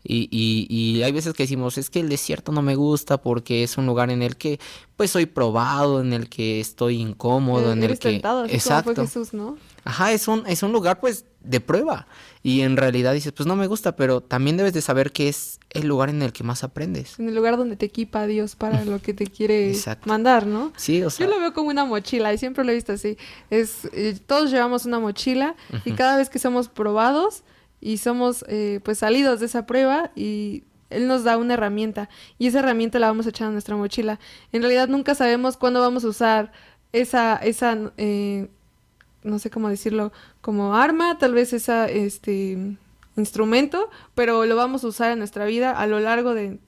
Y hay veces que decimos, es que el desierto no me gusta porque es un lugar en el que pues soy probado, en el que estoy incómodo, en el que... Tentado, así exacto. Como fue Jesús, ¿no? Ajá, es un lugar pues de prueba. Y en realidad dices, pues no me gusta, pero también debes de saber que es el lugar en el que más aprendes. En el lugar donde te equipa Dios para lo que te quiere mandar, ¿no? Sí, o sea... Yo lo veo como una mochila y siempre lo he visto así. Todos llevamos una mochila y cada vez que somos probados y somos pues salidos de esa prueba y Él nos da una herramienta y esa herramienta la vamos a echar a nuestra mochila. En realidad nunca sabemos cuándo vamos a usar esa no sé cómo decirlo, como arma, tal vez instrumento, pero lo vamos a usar en nuestra vida a lo largo del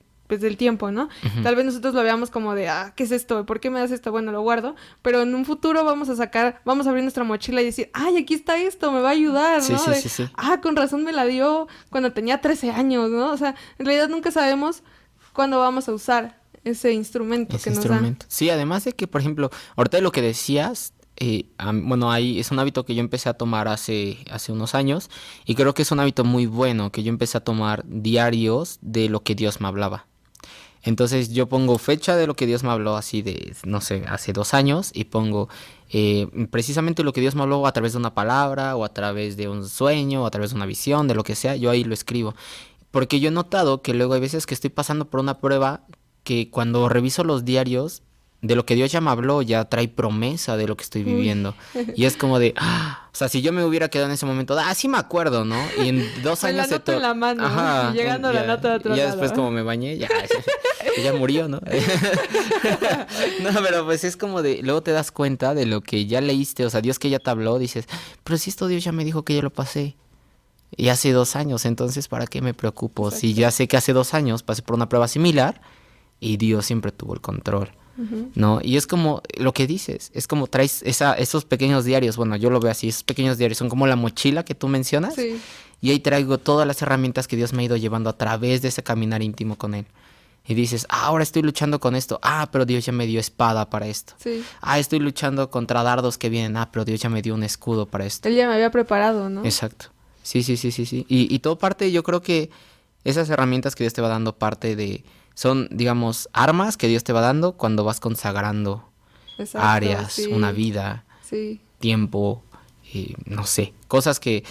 tiempo, ¿no? Tal vez nosotros lo veamos como de, ¿qué es esto? ¿Por qué me das esto? Bueno, lo guardo, pero en un futuro vamos a abrir nuestra mochila y decir, ¡ay, aquí está esto! Me va a ayudar, ¿no? Sí. Con razón me la dio cuando tenía 13 años, ¿no? O sea, en realidad nunca sabemos cuándo vamos a usar ese instrumento que nos da. Sí, además de que, por ejemplo, ahorita de lo que decías, es un hábito que yo empecé a tomar hace unos años y creo que es un hábito muy bueno que yo empecé a tomar diarios de lo que Dios me hablaba. Entonces yo pongo fecha de lo que Dios me habló así de, no sé, hace 2 años y pongo precisamente lo que Dios me habló a través de una palabra o a través de un sueño o a través de una visión, de lo que sea, yo ahí lo escribo. Porque yo he notado que luego hay veces que estoy pasando por una prueba que cuando reviso los diarios de lo que Dios ya me habló, ya trae promesa de lo que estoy viviendo. Y es como de, o sea, si yo me hubiera quedado en ese momento, sí me acuerdo, ¿no? Y en 2 años... la nota en la mano, y llegando la nota de otro lado. Y ya después como me bañé, ya murió, ¿no? No, pero pues es como de, luego te das cuenta de lo que ya leíste, o sea, Dios que ya te habló, dices, pero si esto Dios ya me dijo que ya lo pasé. Y hace 2 años, entonces, ¿para qué me preocupo? Si ya sé que hace 2 años pasé por una prueba similar y Dios siempre tuvo el control. ¿No? Y es como lo que dices, es como traes esos pequeños diarios, bueno, yo lo veo así, esos pequeños diarios son como la mochila que tú mencionas, y ahí traigo todas las herramientas que Dios me ha ido llevando a través de ese caminar íntimo con Él. Y dices, ahora estoy luchando con esto, pero Dios ya me dio espada para esto. Estoy luchando contra dardos que vienen, pero Dios ya me dio un escudo para esto. Él ya me había preparado, ¿no? Exacto. Sí. Y todo parte, yo creo que esas herramientas que Dios te va dando son, digamos, armas que Dios te va dando cuando vas consagrando áreas, una vida, tiempo, no sé, cosas que,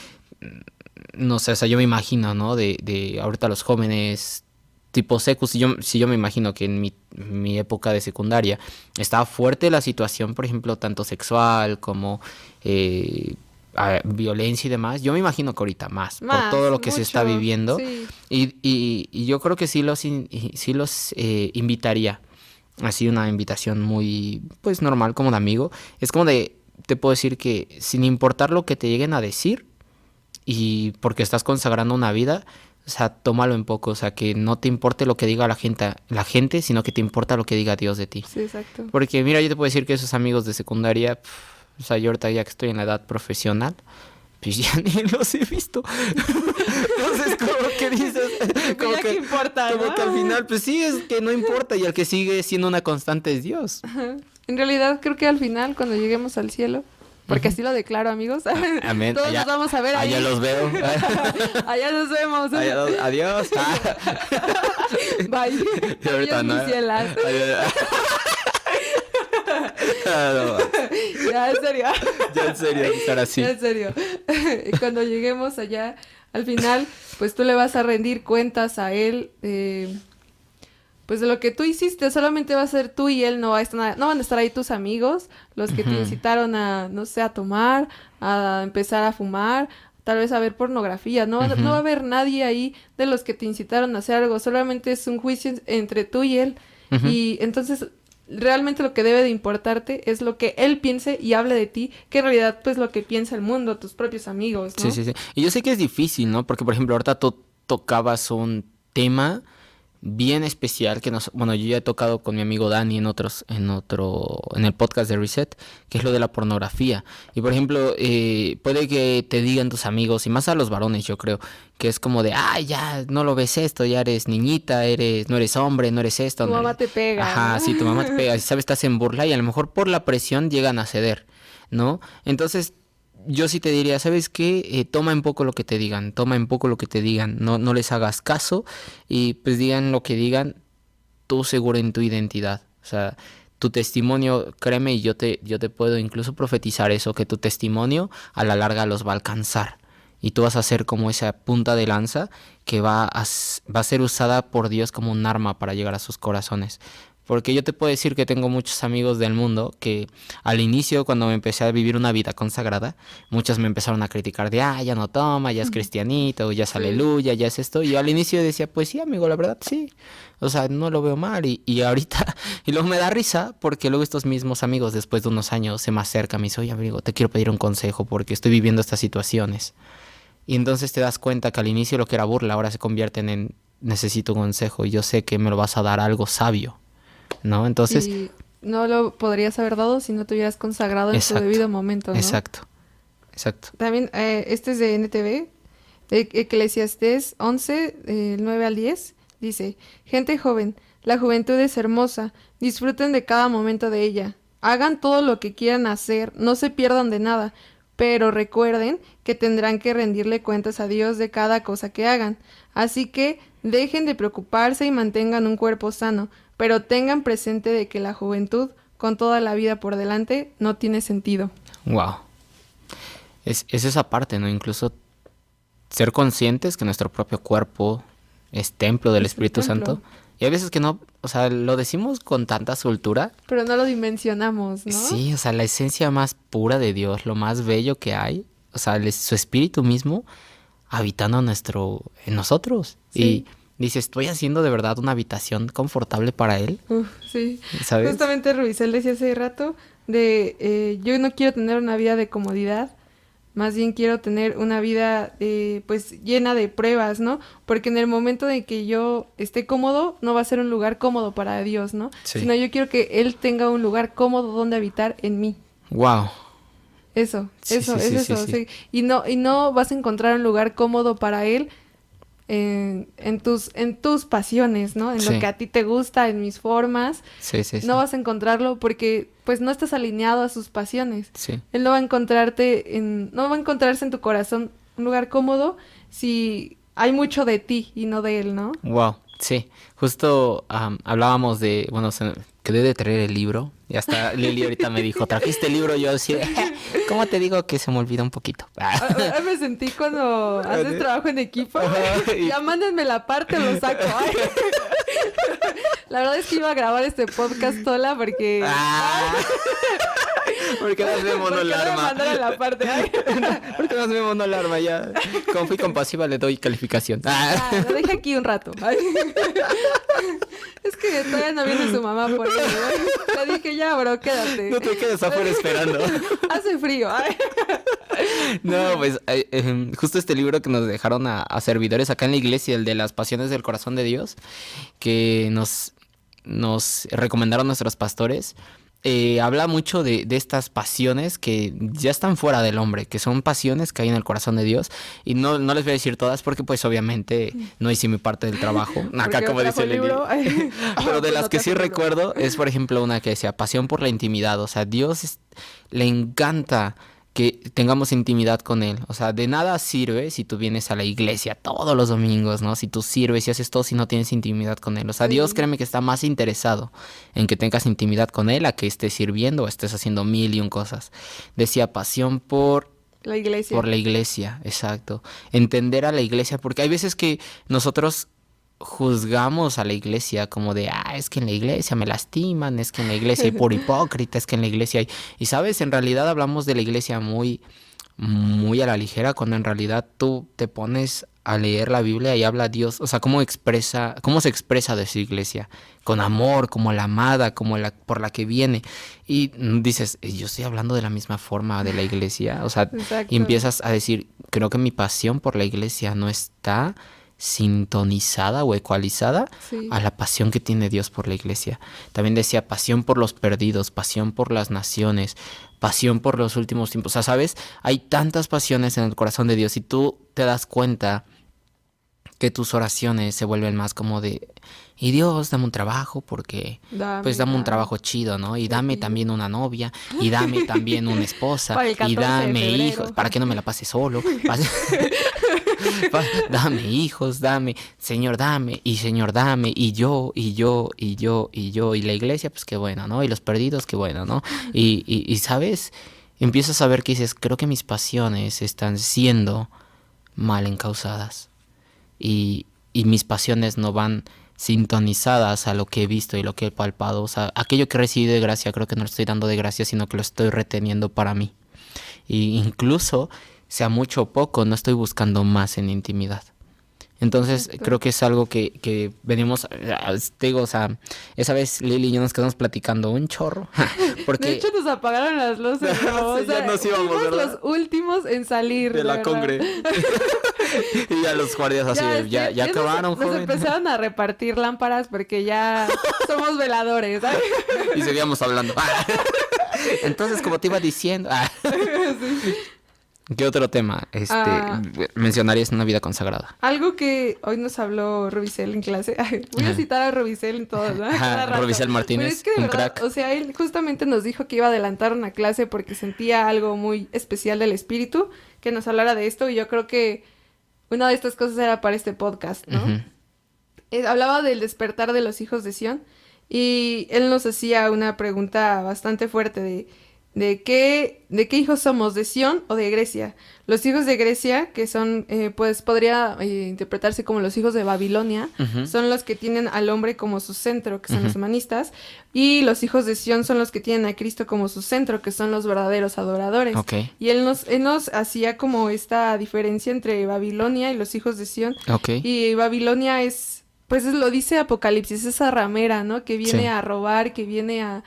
no sé, o sea, yo me imagino, ¿no? De ahorita los jóvenes tipo secu, si yo me imagino que en mi época de secundaria estaba fuerte la situación, por ejemplo, tanto sexual como violencia y demás, yo me imagino que ahorita más, por todo lo que se está Mucho, viviendo, sí. y yo creo que sí los invitaría, así una invitación muy, pues normal, como de amigo, es como de, te puedo decir que sin importar lo que te lleguen a decir, y porque estás consagrando una vida, o sea, tómalo en poco, o sea, que no te importe lo que diga la gente, sino que te importa lo que diga Dios de ti. Sí, exacto. Porque mira, yo te puedo decir que esos amigos de secundaria, o sea, yo ahorita ya que estoy en la edad profesional, pues ya ni los he visto. Entonces, como que dices, como Ya que, que importa, como ¿no? que al final, pues sí, es que no importa, y el que sigue siendo una constante es Dios. En realidad creo que al final, cuando lleguemos al cielo, porque así lo declaro, amigos, Amén. todos nos vamos a ver ahí. Allá los veo. Allá nos vemos. Adiós. Bye. Y ahorita Adiós, no. mis cielas. No, Ya, en serio. ya en serio, estar así. Ya, en serio. Cuando lleguemos allá, al final, pues tú le vas a rendir cuentas a él, pues de lo que tú hiciste. Solamente va a ser tú y él, no van a estar ahí tus amigos, los que te Ujú. incitaron a, no sé, a tomar, a empezar a fumar, tal vez a ver pornografía. No va a Ujú. haber nadie ahí de los que te incitaron a hacer algo. Solamente es un juicio entre tú y él. Ujú. Y entonces realmente lo que debe de importarte es lo que él piense y hable de ti, que en realidad pues lo que piensa el mundo, tus propios amigos, Sí, ¿no? sí, sí. Y yo sé que es difícil, ¿no? Porque, por ejemplo, ahorita tú tocabas un tema bien especial que bueno, yo ya he tocado con mi amigo Dani en el podcast de Reset, que es lo de la pornografía. Y por ejemplo, puede que te digan tus amigos, y más a los varones, yo creo, que es como de, ay, ya no lo ves esto, ya eres niñita, no eres hombre, no eres esto, Tu no mamá eres... te pega, Ajá, ¿no? sí, tu mamá te pega, y sabes, estás en burla, y a lo mejor por la presión llegan a ceder, ¿no? Entonces, yo sí te diría, ¿sabes qué? Toma en poco lo que te digan, toma en poco lo que te digan, no les hagas caso, y pues digan lo que digan, tú seguro en tu identidad. O sea, tu testimonio, créeme, y yo te puedo incluso profetizar eso, que tu testimonio a la larga los va a alcanzar. Y tú vas a ser como esa punta de lanza que va a ser usada por Dios como un arma para llegar a sus corazones. Porque yo te puedo decir que tengo muchos amigos del mundo que al inicio, cuando me empecé a vivir una vida consagrada, muchos me empezaron a criticar de, ya no toma, ya es cristianito, ya es Sí. aleluya, ya es esto. Y yo al inicio decía, pues sí, amigo, la verdad sí. O sea, no lo veo mal. Y ahorita, y luego me da risa porque luego estos mismos amigos, después de unos años, se me acercan y me dicen, oye, amigo, te quiero pedir un consejo porque estoy viviendo estas situaciones. Y entonces te das cuenta que al inicio lo que era burla ahora se convierten en necesito un consejo y yo sé que me lo vas a dar algo sabio, ¿no? Entonces, Y no lo podrías haber dado si no te hubieras consagrado en su exacto, debido momento, ¿no? exacto, exacto. También, este es de NTV, de Eclesiastés 11, 9 al 10, dice, gente joven, la juventud es hermosa, disfruten de cada momento de ella, hagan todo lo que quieran hacer, no se pierdan de nada, pero recuerden que tendrán que rendirle cuentas a Dios de cada cosa que hagan, así que dejen de preocuparse y mantengan un cuerpo sano, pero tengan presente de que la juventud, con toda la vida por delante, no tiene sentido. Wow. Es esa parte, ¿no? Incluso ser conscientes que nuestro propio cuerpo es templo del Es un Espíritu templo. Santo. Y hay veces que no, o sea, lo decimos con tanta soltura. Pero no lo dimensionamos, ¿no? Sí, o sea, la esencia más pura de Dios, lo más bello que hay, o sea, su espíritu mismo habitando en nosotros. Sí. Y dices, estoy haciendo de verdad una habitación confortable para Él, Uf, sí. ¿sabes? Justamente Rubicel decía hace rato yo no quiero tener una vida de comodidad, más bien quiero tener una vida pues llena de pruebas, ¿no? Porque en el momento de que yo esté cómodo, no va a ser un lugar cómodo para Dios, ¿no? Sí. Sino yo quiero que Él tenga un lugar cómodo donde habitar en mí. Wow. Eso, Sí, eso, sí, es sí, eso. sí, sí. Sí. Y no vas a encontrar un lugar cómodo para Él en tus pasiones, ¿no? En Sí. lo que a ti te gusta, en mis formas. Sí, sí, sí. No vas a encontrarlo porque pues no estás alineado a sus pasiones. Sí. Él no va a no va a encontrarse en tu corazón un lugar cómodo si hay mucho de ti y no de él, ¿no? Wow. Sí. Justo hablábamos de, bueno, quedé de traer el libro. Y hasta Lili ahorita me dijo, ¿trajiste el libro? Yo así, ¿cómo te digo que se me olvidó un poquito? Me sentí cuando haces trabajo en equipo. Ya mándenme la parte o lo saco. Ay. La verdad es que iba a grabar este podcast sola porque... Porque nos vemos no alarma. La parte. Porque nos vemos no alarma ya. Como fui compasiva le doy calificación. Lo dejé aquí un rato. Ay. Es que todavía no viene su mamá por él. Le dije, ya, bro, quédate. No te quedes afuera esperando. Hace frío. Ay. No, pues justo este libro que nos dejaron a servidores acá en la iglesia, el de las pasiones del corazón de Dios, que nos recomendaron nuestros pastores. Habla mucho de estas pasiones que ya están fuera del hombre, que son pasiones que hay en el corazón de Dios. Y no les voy a decir todas porque pues obviamente no hice mi parte del trabajo. Acá como dice Lili. Pero de las que sí recuerdo es, por ejemplo, una que decía pasión por la intimidad. O sea, Dios le encanta que tengamos intimidad con Él. O sea, de nada sirve si tú vienes a la iglesia todos los domingos, ¿no? Si tú sirves y haces todo si no tienes intimidad con Él. O sea, Dios, créeme que está más interesado en que tengas intimidad con Él a que estés sirviendo o estés haciendo 1000 y un cosas. Decía pasión por la iglesia. Por la iglesia, exacto. Entender a la iglesia, porque hay veces que nosotros juzgamos a la iglesia como de, es que en la iglesia me lastiman, es que en la iglesia hay por hipócrita, es que en la iglesia hay... Y sabes, en realidad hablamos de la iglesia muy, muy a la ligera, cuando en realidad tú te pones a leer la Biblia y habla Dios, o sea, cómo se expresa de su iglesia, con amor, como la amada, como por la que viene. Y dices, yo estoy hablando de la misma forma de la iglesia, o sea, y empiezas a decir, creo que mi pasión por la iglesia no está sintonizada o ecualizada a la pasión que tiene Dios por la iglesia. También decía pasión por los perdidos, pasión por las naciones, pasión por los últimos tiempos. O sea, ¿sabes? Hay tantas pasiones en el corazón de Dios y tú te das cuenta que tus oraciones se vuelven más como de, y Dios, dame un trabajo porque, dame un trabajo chido, ¿no? Y dame también una novia, y dame también una esposa, y dame hijos, para que no me la pase solo. Dame hijos, Señor, dame, y yo, y la iglesia, pues qué bueno, ¿no? Y los perdidos, qué bueno, ¿no? Y ¿sabes? Empiezas a ver que dices, creo que mis pasiones están siendo mal encausadas. Y mis pasiones no van sintonizadas a lo que he visto y lo que he palpado. O sea, aquello que he recibido de gracia, creo que no lo estoy dando de gracia, sino que lo estoy reteniendo para mí. Y incluso, sea mucho o poco, no estoy buscando más en intimidad. Entonces, creo que es algo que venimos, te digo, o sea, esa vez Lili y yo nos quedamos platicando un chorro. Porque... De hecho, nos apagaron las luces. ¿No? O sea, ya nos íbamos, ¿verdad? Los últimos en salir. De la congre. Y ya los guardias así, ya acabaron, joven. Nos empezaron a repartir lámparas porque ya somos veladores, ¿sabes? Y seguíamos hablando. Entonces, como te iba diciendo... Sí. ¿Qué otro tema mencionarías en una vida consagrada? Algo que hoy nos habló Robicel en clase. Voy a citar a Robicel en todo, ¿no? Robicel Martínez, pero es que de verdad, crack. O sea, él justamente nos dijo que iba a adelantar una clase porque sentía algo muy especial del espíritu, que nos hablara de esto, y yo creo que una de estas cosas era para este podcast, ¿no? Uh-huh. Hablaba del despertar de los hijos de Sión, y él nos hacía una pregunta bastante fuerte ¿de qué hijos somos? ¿De Sión o de Grecia? Los hijos de Grecia, que son, pues podría interpretarse como los hijos de Babilonia, uh-huh. son los que tienen al hombre como su centro, que son uh-huh. los humanistas, y los hijos de Sión son los que tienen a Cristo como su centro, que son los verdaderos adoradores. Okay. Y él nos hacía como esta diferencia entre Babilonia y los hijos de Sión. Okay. Y Babilonia pues lo dice Apocalipsis, esa ramera, ¿no? Que viene a robar, que viene a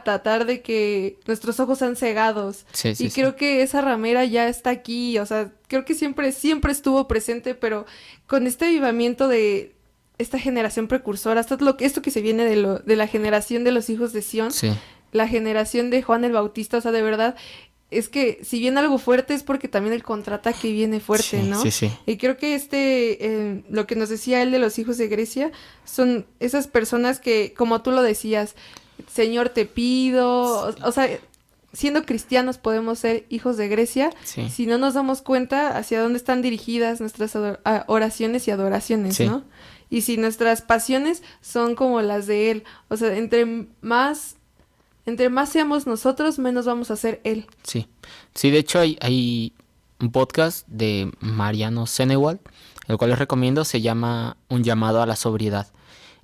tratar de que nuestros ojos sean cegados. Y creo que esa ramera ya está aquí, o sea, creo que siempre estuvo presente, pero con este avivamiento de esta generación precursora, esto que se viene de la generación de los hijos de Sión, la generación de Juan el Bautista, o sea, de verdad, es que si viene algo fuerte es porque también el contraataque viene fuerte, ¿no? Sí. Y creo que lo que nos decía él de los hijos de Grecia, son esas personas que, como tú lo decías, Señor, te pido, o sea, siendo cristianos podemos ser hijos de Grecia si no nos damos cuenta hacia dónde están dirigidas nuestras oraciones y adoraciones, ¿no? y si nuestras pasiones son como las de Él. O sea, entre más seamos nosotros, menos vamos a ser Él. Sí, sí, de hecho hay un podcast de Mariano Senewald, el cual les recomiendo, se llama Un llamado a la sobriedad.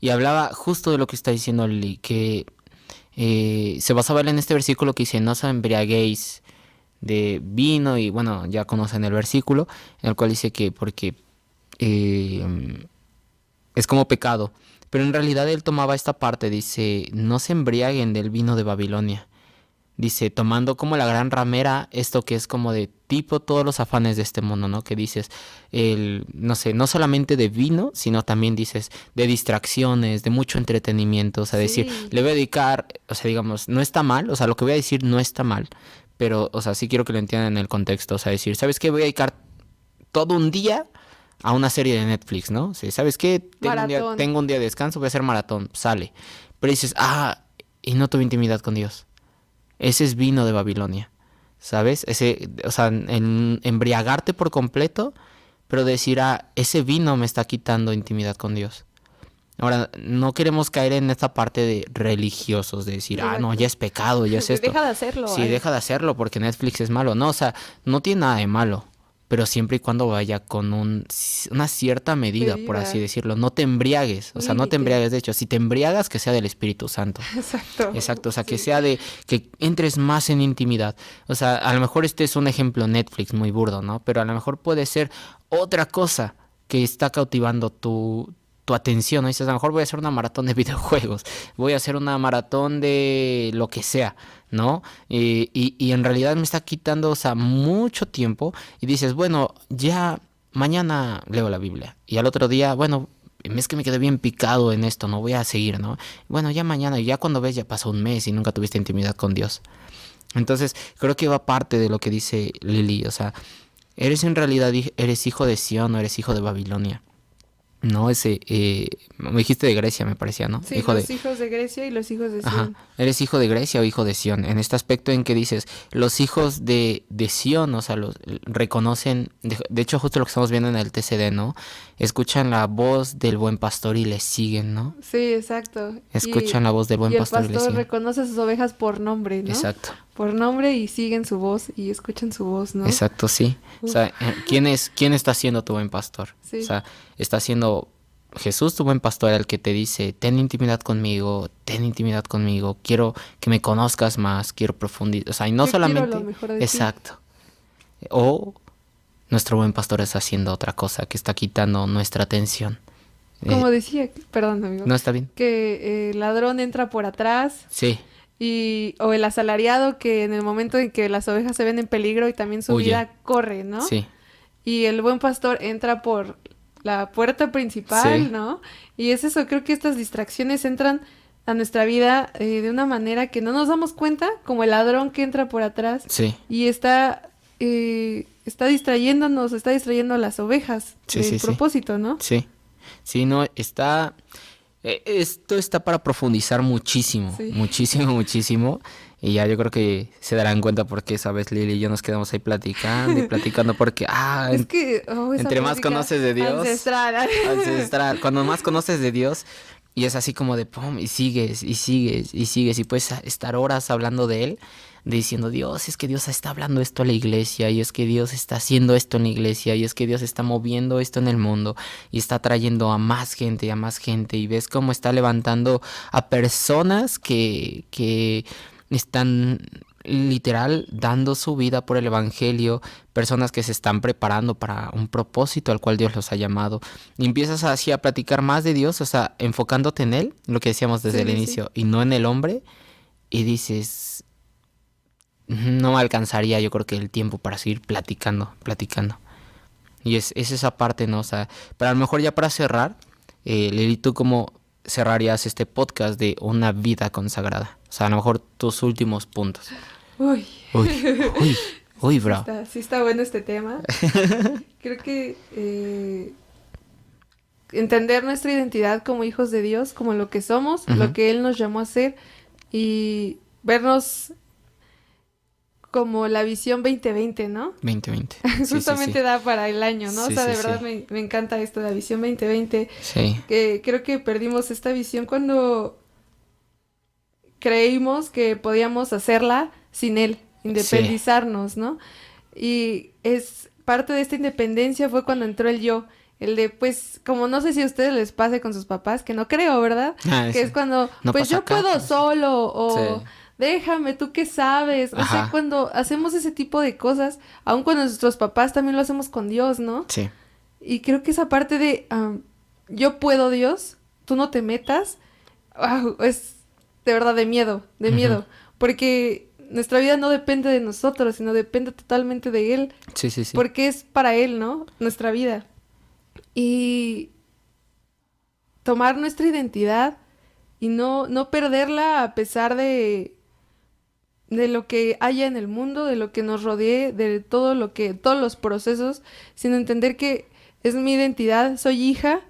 Y hablaba justo de lo que está diciendo Lili, que se basaba en este versículo que dice, no os embriaguéis de vino, y bueno, ya conocen el versículo, en el cual dice que porque es como pecado. Pero en realidad él tomaba esta parte, dice, no se embriaguen del vino de Babilonia. Dice, tomando como la gran ramera, esto que es como de tipo todos los afanes de este mundo, ¿no? Que dices, no sé, no solamente de vino, sino también dices de distracciones, de mucho entretenimiento. O sea, decir, le voy a dedicar, o sea, digamos, no está mal, o sea, lo que voy a decir no está mal, pero, o sea, sí quiero que lo entiendan en el contexto. O sea, decir, ¿sabes qué? Voy a dedicar todo un día a una serie de Netflix, ¿no? Sí, ¿sabes qué? Tengo un día de descanso, voy a hacer maratón, sale. Pero dices, y no tuve intimidad con Dios. Ese es vino de Babilonia, ¿sabes? O sea, embriagarte por completo, pero decir, ese vino me está quitando intimidad con Dios. Ahora, no queremos caer en esta parte de religiosos, de decir, no, ya es pecado, ya es esto. Deja de hacerlo. Sí, deja de hacerlo porque Netflix es malo. No, o sea, no tiene nada de malo, pero siempre y cuando vaya con una cierta medida, por así decirlo. No te embriagues, o sea, no te embriagues. De hecho, si te embriagas, que sea del Espíritu Santo. Exacto, o sea, que sea que entres más en intimidad. O sea, a lo mejor este es un ejemplo Netflix muy burdo, ¿no? Pero a lo mejor puede ser otra cosa que está cautivando tu atención, ¿no? Dices, a lo mejor voy a hacer una maratón de videojuegos, voy a hacer una maratón de lo que sea, ¿no? Y en realidad me está quitando, o sea, mucho tiempo, y dices, bueno, ya mañana leo la Biblia, y al otro día, bueno, es que me quedé bien picado en esto, no voy a seguir, ¿no? Bueno, ya mañana, y ya cuando ves, ya pasó un mes y nunca tuviste intimidad con Dios. Entonces, creo que va parte de lo que dice Lili, o sea, eres hijo de Sión o eres hijo de Babilonia. No, me dijiste de Grecia, me parecía, ¿no? Sí, hijos de Grecia y los hijos de Sión. Ajá, eres hijo de Grecia o hijo de Sión. En este aspecto en que dices, los hijos de Sión, o sea, los reconocen, de hecho justo lo que estamos viendo en el TCD, ¿no? Escuchan la voz del buen pastor y le siguen, ¿no? Sí, exacto. Escuchan la voz del buen pastor y le siguen. Y el pastor reconoce a sus ovejas por nombre, ¿no? Exacto. Por nombre y siguen su voz y escuchan su voz, ¿no? Exacto, sí. O sea, ¿quién está siendo tu buen pastor? Sí. O sea, está siendo Jesús, tu buen pastor, el que te dice, ten intimidad conmigo, quiero que me conozcas más, quiero profundizar. O sea, y no solamente... Quiero lo mejor de Exacto. Ti. O nuestro buen pastor está haciendo otra cosa, que está quitando nuestra atención. Como decía, perdón, amigo. No, está bien. Que el ladrón entra por atrás. Sí. O el asalariado que en el momento en que las ovejas se ven en peligro y también su vida corre, ¿no? Sí. Y el buen pastor entra por la puerta principal, ¿no? Y es eso, creo que estas distracciones entran a nuestra vida de una manera que no nos damos cuenta, como el ladrón que entra por atrás. Sí. Y está distrayendo a las ovejas del propósito, ¿no? Sí. Sí, no, está... Esto está para profundizar muchísimo, muchísimo. Y ya yo creo que se darán cuenta por qué, ¿sabes? Lili y yo nos quedamos ahí platicando porque, es que, entre más conoces de Dios... Ancestral. Cuando más conoces de Dios, y es así como de pum, y sigues, y puedes estar horas hablando de Él, diciendo, Dios, es que Dios está hablando esto a la iglesia, y es que Dios está haciendo esto en la iglesia, y es que Dios está moviendo esto en el mundo, y está trayendo a más gente, y ves cómo está levantando a personas que están literal dando su vida por el evangelio, personas que se están preparando para un propósito al cual Dios los ha llamado, y empiezas así a platicar más de Dios, o sea, enfocándote en Él, lo que decíamos desde el inicio, y no en el hombre, y dices, no me alcanzaría yo creo que el tiempo para seguir platicando, y es esa parte, ¿no? O sea, pero a lo mejor ya para cerrar, Lili, ¿tú cómo cerrarías este podcast de una vida consagrada? O sea, a lo mejor tus últimos puntos. Uy, bro. Sí está bueno este tema. Creo que entender nuestra identidad como hijos de Dios, como lo que somos, lo que Él nos llamó a ser, y vernos como la visión 2020, ¿no? 2020. Justamente da para el año, ¿no? Sí, o sea, de sí, verdad sí. me encanta esto de la visión 2020. Sí, Que creo que perdimos esta visión cuando creímos que podíamos hacerla sin él, sí, independizarnos, ¿no? Y es parte de esta independencia fue cuando entró el yo, el de, pues, como no sé si a ustedes les pase con sus papás, que no creo, ¿verdad? Que es sí. cuando, No pues pasa yo acá, puedo pero sí. solo, o Sí. déjame, tú qué sabes. No sé, Ajá, cuando hacemos ese tipo de cosas, aun cuando nuestros papás también lo hacemos con Dios, ¿no? sí, Y creo que esa parte de, yo puedo, Dios, tú no te metas, es de verdad de ujú, miedo, porque nuestra vida no depende de nosotros, sino depende totalmente de Él, sí, sí, sí, porque es para Él, ¿no? Nuestra vida. Y tomar nuestra identidad y no perderla a pesar de lo que haya en el mundo, de lo que nos rodee, de todo lo que, todos los procesos, sino entender que es mi identidad, soy hija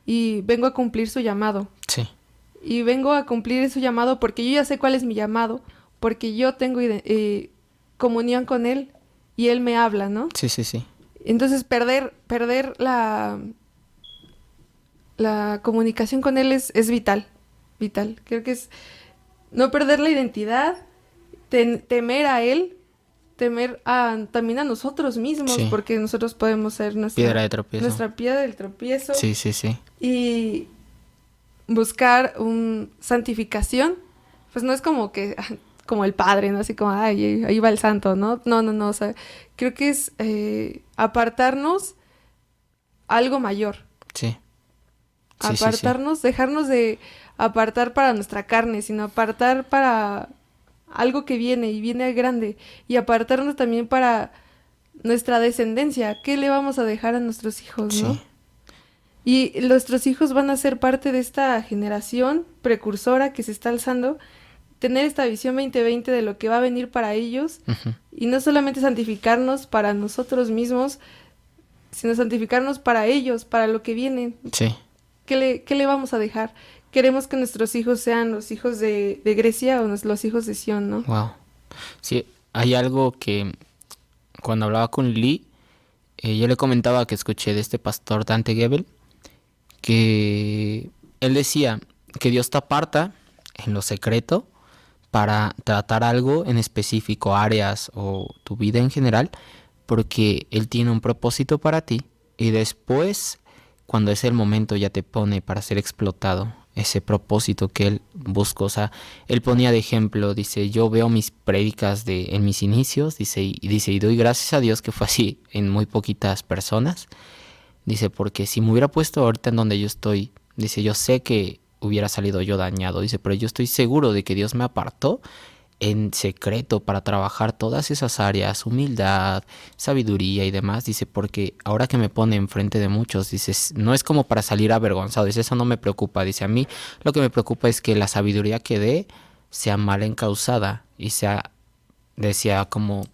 y vengo a cumplir su llamado. sí, Y vengo a cumplir su llamado porque yo ya sé cuál es mi llamado, porque yo tengo comunión con él y él me habla, ¿no? sí, sí, sí, Entonces perder la comunicación con él es vital, vital. Creo que es no perder la identidad, temer a él, temer también a nosotros mismos, sí. porque nosotros podemos ser Piedra de tropiezo. nuestra piedra del tropiezo Sí, sí, sí. y buscar un santificación, pues no es como que como el padre, ¿no? Así como, ay, ahí va el santo, ¿no? No, no, no, o sea, creo que es apartarnos a algo mayor, Sí, sí, sí, sí. apartarnos, dejarnos de apartar para nuestra carne, sino apartar para algo que viene y viene grande y apartarnos también para nuestra descendencia, ¿qué le vamos a dejar a nuestros hijos, no? Sí. Y nuestros hijos van a ser parte de esta generación precursora que se está alzando, tener esta visión 2020 de lo que va a venir para ellos Ujú, y no solamente santificarnos para nosotros mismos, sino santificarnos para ellos, para lo que viene. sí. ¿Qué le vamos a dejar? Queremos que nuestros hijos sean los hijos de Grecia o los hijos de Sión, ¿no? Wow. Sí, hay algo que cuando hablaba con Lee, yo le comentaba que escuché de este pastor Dante Gebel, que él decía que Dios te aparta en lo secreto para tratar algo en específico, áreas o tu vida en general, porque Él tiene un propósito para ti y después, cuando es el momento, ya te pone para ser explotado ese propósito que Él busca. O sea, Él ponía de ejemplo, dice, yo veo mis prédicas en mis inicios, dice, y doy gracias a Dios que fue así en muy poquitas personas. Dice, porque si me hubiera puesto ahorita en donde yo estoy, dice, yo sé que hubiera salido yo dañado. Dice, pero yo estoy seguro de que Dios me apartó en secreto para trabajar todas esas áreas, humildad, sabiduría y demás. Dice, porque ahora que me pone enfrente de muchos, dice, no es como para salir avergonzado. Dice, eso no me preocupa. Dice, a mí lo que me preocupa es que la sabiduría que dé sea mal encausada y sea, decía, como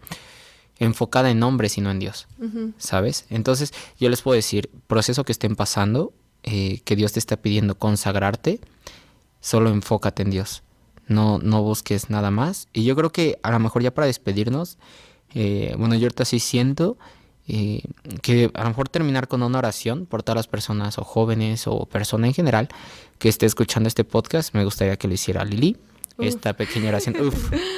enfocada en hombres y no en Dios, Ujú. ¿sabes? Entonces yo les puedo decir, proceso que estén pasando, que Dios te está pidiendo consagrarte, solo enfócate en Dios, no busques nada más. Y yo creo que a lo mejor ya para despedirnos, bueno, yo ahorita sí siento que a lo mejor terminar con una oración por todas las personas o jóvenes o persona en general que esté escuchando este podcast. Me gustaría que lo hiciera Lili. Uf. Esta pequeña oración,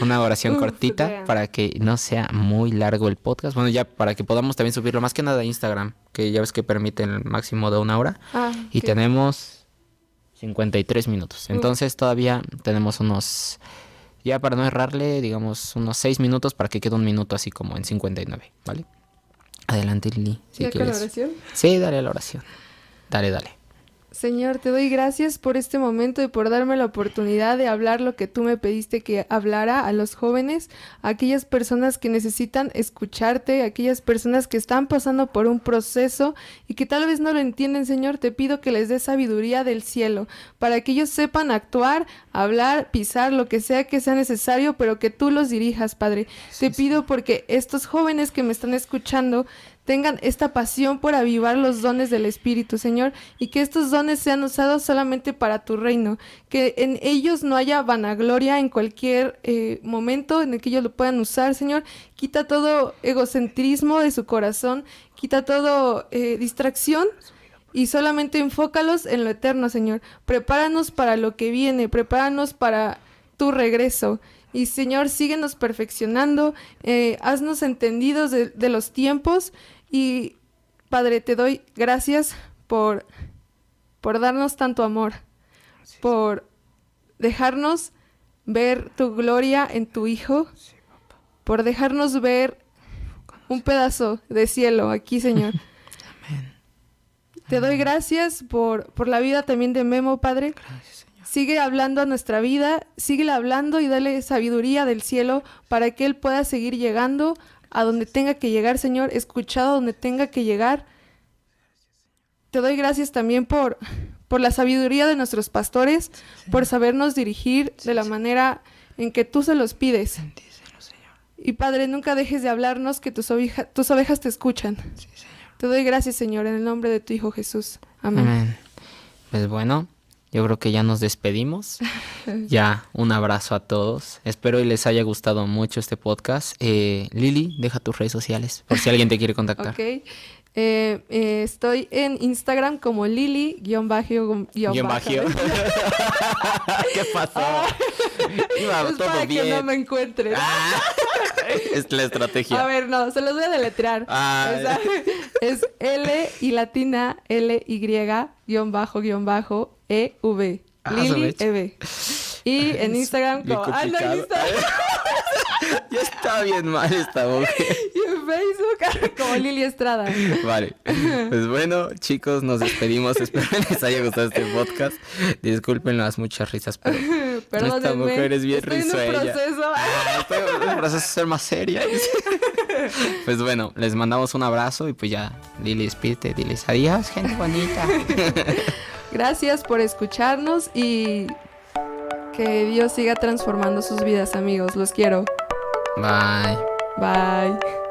una oración Uf, cortita vean. para que no sea muy largo el podcast. Bueno, ya para que podamos también subirlo más que nada a Instagram, que ya ves que permiten el máximo de 1 hora. Y Ok. tenemos 53 minutos. Uf. Entonces todavía tenemos unos, ya para no errarle, digamos unos 6 minutos para que quede un minuto así como en 59, ¿vale? Adelante, Lili, si ¿Ya con la quieres. oración? Sí, dale a la oración. Dale, dale. Señor, te doy gracias por este momento y por darme la oportunidad de hablar lo que tú me pediste que hablara a los jóvenes, a aquellas personas que necesitan escucharte, a aquellas personas que están pasando por un proceso y que tal vez no lo entienden, Señor. Te pido que les des sabiduría del cielo para que ellos sepan actuar, hablar, pisar, lo que sea necesario, pero que tú los dirijas, Padre. Te pido porque estos jóvenes que me están escuchando tengan esta pasión por avivar los dones del Espíritu, Señor, y que estos dones sean usados solamente para tu reino, que en ellos no haya vanagloria en cualquier momento en el que ellos lo puedan usar, Señor. Quita todo egocentrismo de su corazón, quita todo distracción y solamente enfócalos en lo eterno, Señor. Prepáranos para lo que viene, prepáranos para tu regreso. Y Señor, síguenos perfeccionando, haznos entendidos de los tiempos. Y Padre, te doy gracias por darnos tanto amor, por dejarnos ver tu gloria en tu Hijo, por dejarnos ver un pedazo de cielo aquí, Señor. Amén. Te doy gracias por la vida también de Memo, Padre. Gracias, Señor. Sigue hablando a nuestra vida, síguele hablando y dale sabiduría del cielo para que Él pueda seguir llegando a donde tenga que llegar, Señor, escuchado donde tenga que llegar. Te doy gracias también por la sabiduría de nuestros pastores, por sabernos dirigir de la manera en que tú se los pides. Bendícelo, Señor. Y Padre, nunca dejes de hablarnos, que tus ovejas te escuchan. Sí, Señor. Te doy gracias, Señor, en el nombre de tu Hijo Jesús. Amén. Amén. Pues bueno, yo creo que ya nos despedimos. Ya, un abrazo a todos. Espero y les haya gustado mucho este podcast. Lili, deja tus redes sociales por si alguien te quiere contactar. Ok. Estoy en Instagram como Lili-bajo. ¿Qué pasó? Iba Es todo para bien. que no me encuentren. Es la estrategia. A ver, no, se los voy a deletrear. Es L y latina L-Y-EV. Lili EV. Y en Instagram Bien como... en complicado. Instagram Ya está bien mal esta mujer. y en Facebook como Lili Estrada. Vale. Pues bueno, chicos, nos despedimos. Espero les haya gustado este podcast. Disculpen las muchas risas, pero Perdónenme. esta mujer es bien Estoy risueña. en un proceso. Estoy en un proceso de ser más seria. Pues bueno, les mandamos un abrazo y pues ya, Lili, despídete, diles adiós, gente bonita. Gracias por escucharnos y que Dios siga transformando sus vidas, amigos. Los quiero. Bye. Bye.